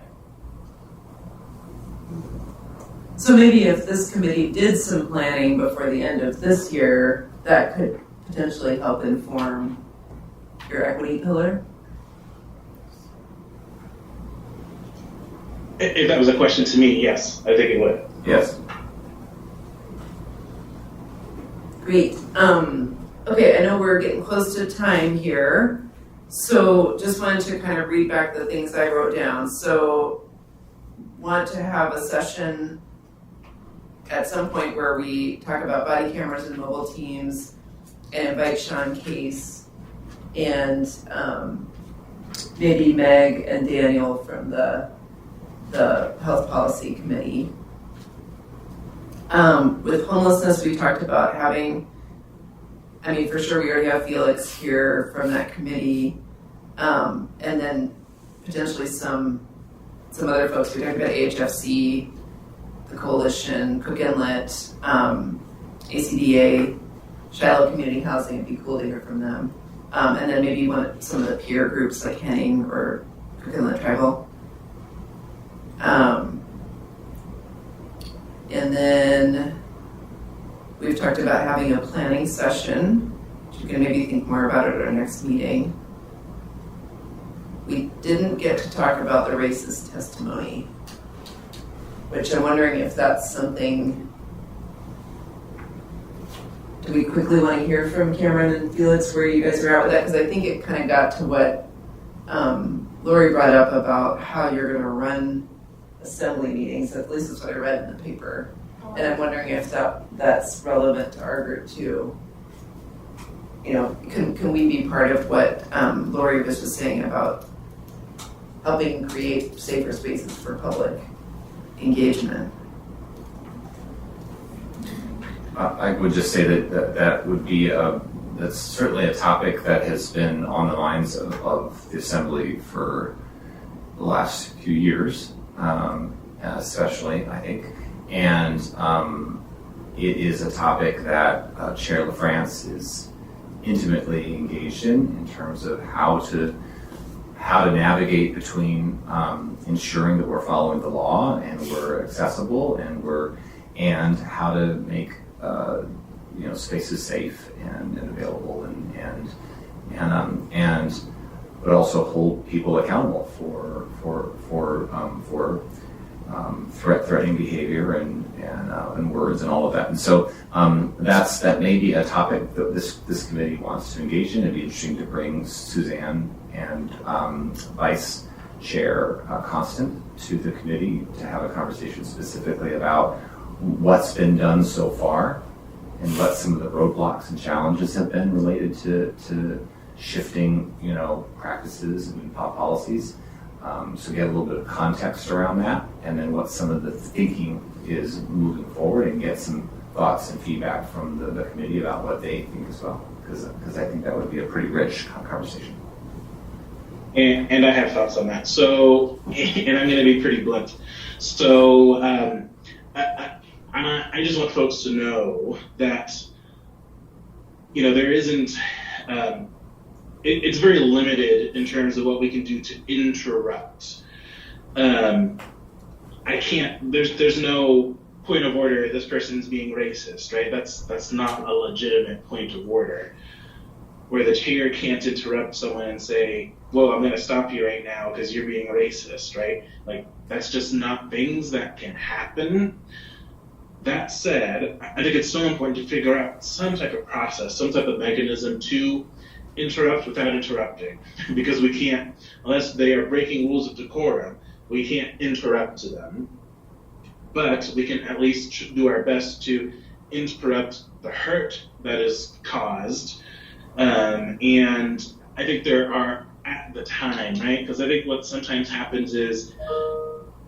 So maybe if this committee did some planning before the end of this year, that could potentially help inform your equity pillar? If that was a question to me, yes, I think it would. Yes. Great. Okay, I know we're getting close to time here, so just wanted to kind of read back the things I wrote down. So, want to have a session at some point where we talk about body cameras and mobile teams and invite Sean Case and maybe Meg and Daniel from the Health Policy Committee. With homelessness, we talked about having, I mean, for sure we already have Felix here from that committee, and then potentially some other folks. We talked about AHFC, the Coalition, Cook Inlet, ACDA, Shiloh Community Housing. It'd be cool to hear from them. And then maybe some of the peer groups like Henning or Cook Inlet Tribal. And then we've talked about having a planning session, which we can maybe think more about at our next meeting. We didn't get to talk about the racist testimony, which I'm wondering if that's something. Do we quickly want to hear from Cameron and Felix where you guys are at with that? Because I think it kind of got to what Lori brought up about how you're going to run assembly meetings. At least that's what I read in the paper. And I'm wondering if that's relevant to our group too. You know, can we be part of what Lori was just saying about helping create safer spaces for public engagement? I would just say that would be that's certainly a topic that has been on the minds of the Assembly for the last few years, especially, I think. And it is a topic that Chair LaFrance is intimately engaged in terms of how to navigate between ensuring that we're following the law and we're accessible and how to make spaces safe and available and but also hold people accountable for threatening behavior and words and all of that. And so that may be a topic that this committee wants to engage in. It'd be interesting to bring Suzanne and Vice Chair Constant to the committee to have a conversation specifically about what's been done so far and what some of the roadblocks and challenges have been related to shifting, practices and policies. So get a little bit of context around that, and then what some of the thinking is moving forward, and get some thoughts and feedback from the committee about what they think as well, because I think that would be a pretty rich conversation. And I have thoughts on that. So, and I'm going to be pretty blunt. So, I just want folks to know that, there isn't, it's very limited in terms of what we can do to interrupt. I can't, there's no point of order, this person's being racist, right? That's not a legitimate point of order. Where the chair can't interrupt someone and say, well, I'm going to stop you right now because you're being racist, right? Like, that's just not things that can happen. That said, I think it's so important to figure out some type of process, some type of mechanism to interrupt without interrupting. Because we can't, unless they are breaking rules of decorum, we can't interrupt to them. But we can at least do our best to interrupt the hurt that is caused. And I think there are, at the time, right? Because I think what sometimes happens is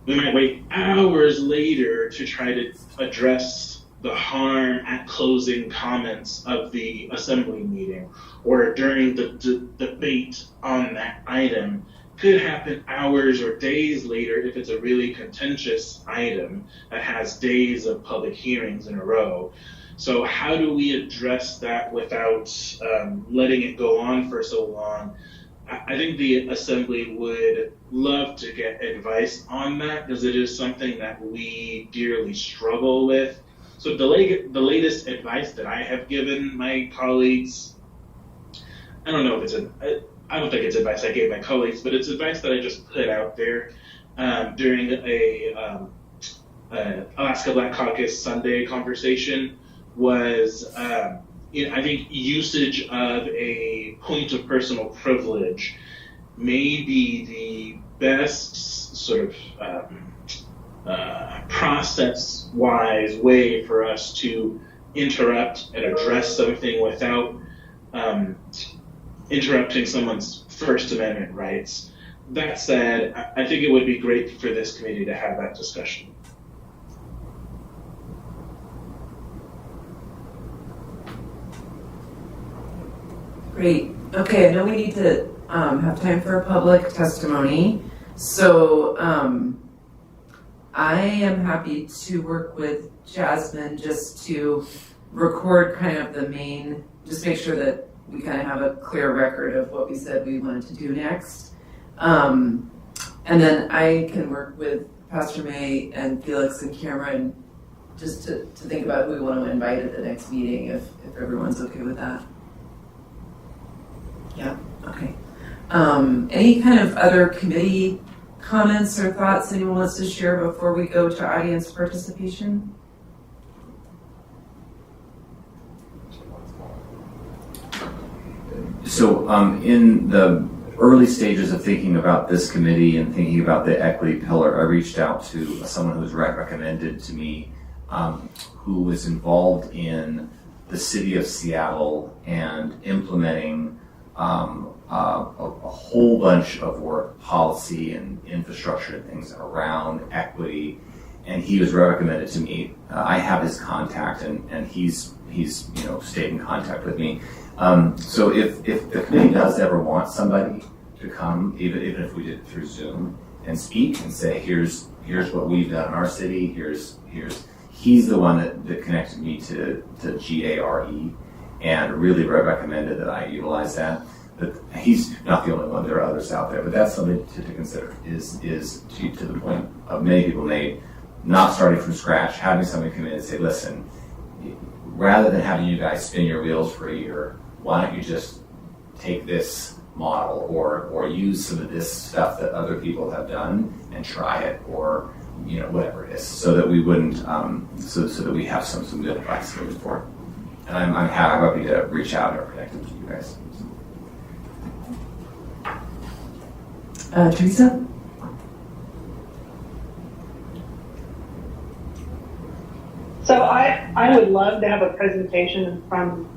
we might wait hours later to try to address the harm at closing comments of the assembly meeting or during the debate on that item could happen hours or days later if it's a really contentious item that has days of public hearings in a row. So how do we address that without letting it go on for so long? I think the Assembly would love to get advice on that because it is something that we dearly struggle with. So the latest advice that I have given my colleagues, I don't know if I don't think it's advice I gave my colleagues, but it's advice that I just put out there during a Alaska Black Caucus Sunday conversation was, I think usage of a point of personal privilege may be the best sort of process-wise way for us to interrupt and address something without interrupting someone's First Amendment rights. That said, I think it would be great for this committee to have that discussion. Great. Okay, I know we need to have time for a public testimony. So I am happy to work with Jasmine just to record kind of the main, just make sure that we kind of have a clear record of what we said we wanted to do next. And then I can work with Pastor May and Felix and Cameron just to think about who we want to invite at the next meeting if everyone's okay with that. Yeah, okay. Any kind of other committee comments or thoughts anyone wants to share before we go to audience participation? So in the early stages of thinking about this committee and thinking about the equity pillar, I reached out to someone who was recommended to me who was involved in the city of Seattle and implementing a whole bunch of work, policy and infrastructure and things around equity, and he was recommended to me. I have his contact, and he's stayed in contact with me. So if the committee does ever want somebody to come, even if we did it through Zoom, and speak and say, here's what we've done in our city, he's the one that connected me to GARE and really recommended that I utilize that. But he's not the only one, there are others out there, but that's something to consider, is to the point of many people made, not starting from scratch, having somebody come in and say, listen, rather than having you guys spin your wheels for a year, why don't you just take this model or use some of this stuff that other people have done and try it, or whatever it is, so that we wouldn't, so that we have some good advice moving forward. And I'm happy to reach out or connect with you guys. Teresa? So I would love to have a presentation from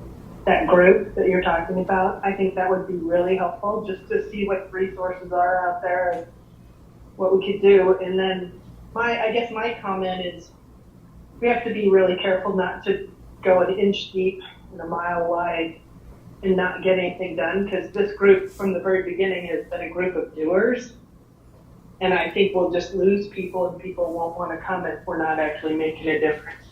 that group that you're talking about. I think that would be really helpful, just to see what resources are out there and what we could do. And then I guess my comment is we have to be really careful not to go an inch deep and a mile wide and not get anything done, because this group from the very beginning has been a group of doers. And I think we'll just lose people, and people won't want to come if we're not actually making a difference.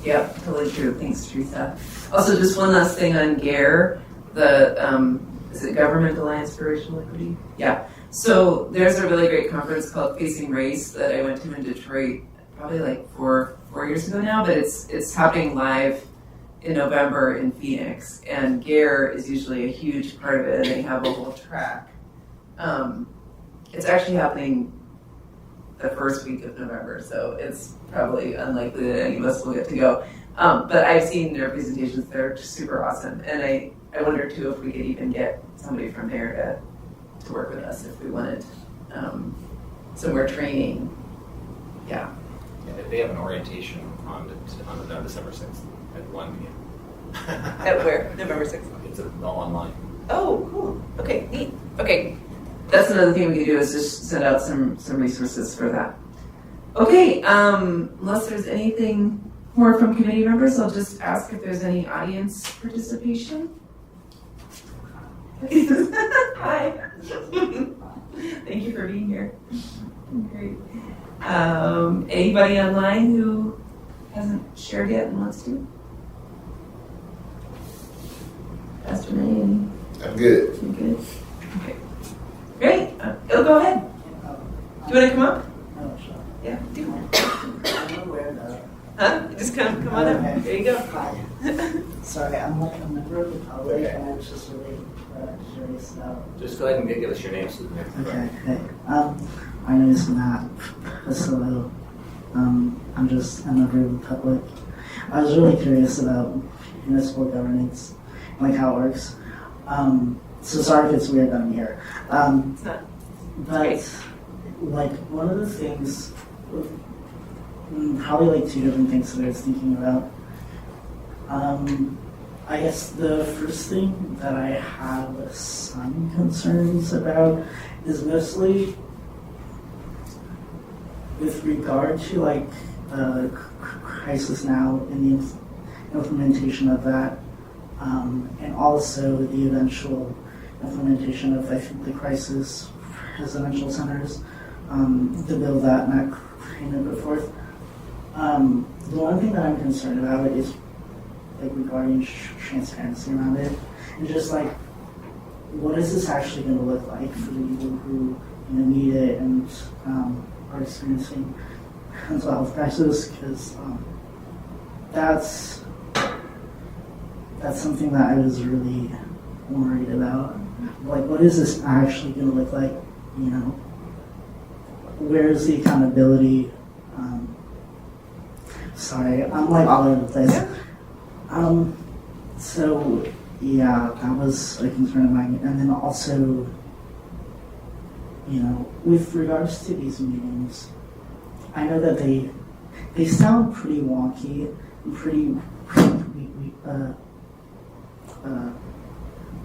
Yep, totally true. Thanks, Teresa. Also, just one last thing on GARE, the is it Government Alliance for Racial Equity? Yeah. So there's a really great conference called Facing Race that I went to in Detroit probably like four years ago now, but it's happening live in November in Phoenix, and GARE is usually a huge part of it, and they have a whole track. It's actually happening the first week of November, so it's probably unlikely that any of us will get to go. But I've seen their presentations, they're just super awesome, and I wonder too if we could even get somebody from there to work with us if we wanted some more training. Yeah. They have an orientation on December 6th at 1 p.m. At where? November 6th? It's online. Oh, cool. Okay, neat. Okay, that's another thing we could do, is just send out some resources for that. Okay, unless there's anything more from committee members, I'll just ask if there's any audience participation. Hi. Thank you for being here. Great. Anybody online who hasn't shared yet and wants to? Pastor May, any? I'm good. You good? Okay. Great. Go ahead. Do you want to come up? No, sure. Yeah, do. I'm aware that. Huh? Just come on up. There you go. Hi. Sorry, I'm like a member of the public, and I was just really curious about. Just go ahead and give us your name so Okay. Hey. My name is Matt Pasillo. I'm just a member of the public. I was really curious about municipal governance, like how it works. So sorry if it's weird that I'm here. It's not. But like one of the things, probably like two different things that I was thinking about. I guess the first thing that I have some concerns about is mostly with regard to like crisis now and the implementation of that, and also the eventual implementation of, I think, the crisis residential centers, the bill that Matt Crane put forth. The one thing that I'm concerned about is like regarding transparency around it, and just like what is this actually going to look like for the people who need it and are experiencing mental health crisis, because that's something that I was really worried about. Like, what is this actually going to look like? Where's the accountability? Sorry, I'm like all over the place. So yeah, that was a concern of mine. And then also, with regards to these meetings, I know that they sound pretty wonky and pretty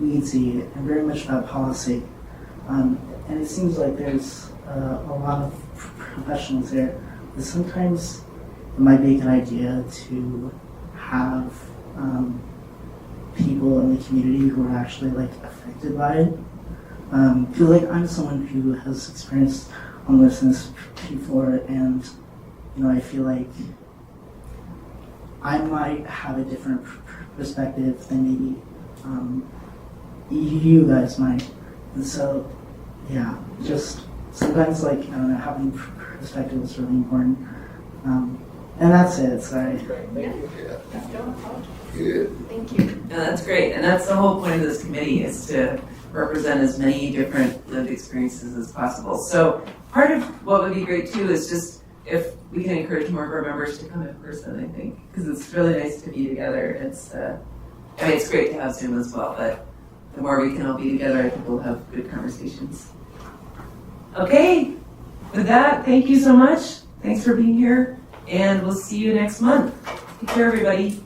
weedsy and very much about policy. And it seems like there's a lot of professionals there, but sometimes it might be a good idea to have people in the community who are actually like affected by it. Because like I'm someone who has experienced homelessness before, and I feel like I might have a different perspective than maybe you guys might. And so yeah, just sometimes like I don't know, having perspective is really important. And that's it. Sorry. Thank you. Yeah. Good. Thank you. No, that's great. And that's the whole point of this committee, is to represent as many different lived experiences as possible. So part of what would be great too is just if we can encourage more of our members to come in person, I think, because it's really nice to be together. It's it's great to have Zoom as well, but the more we can all be together, I think we'll have good conversations. Okay. With that, thank you so much. Thanks for being here. And we'll see you next month. Take care, everybody.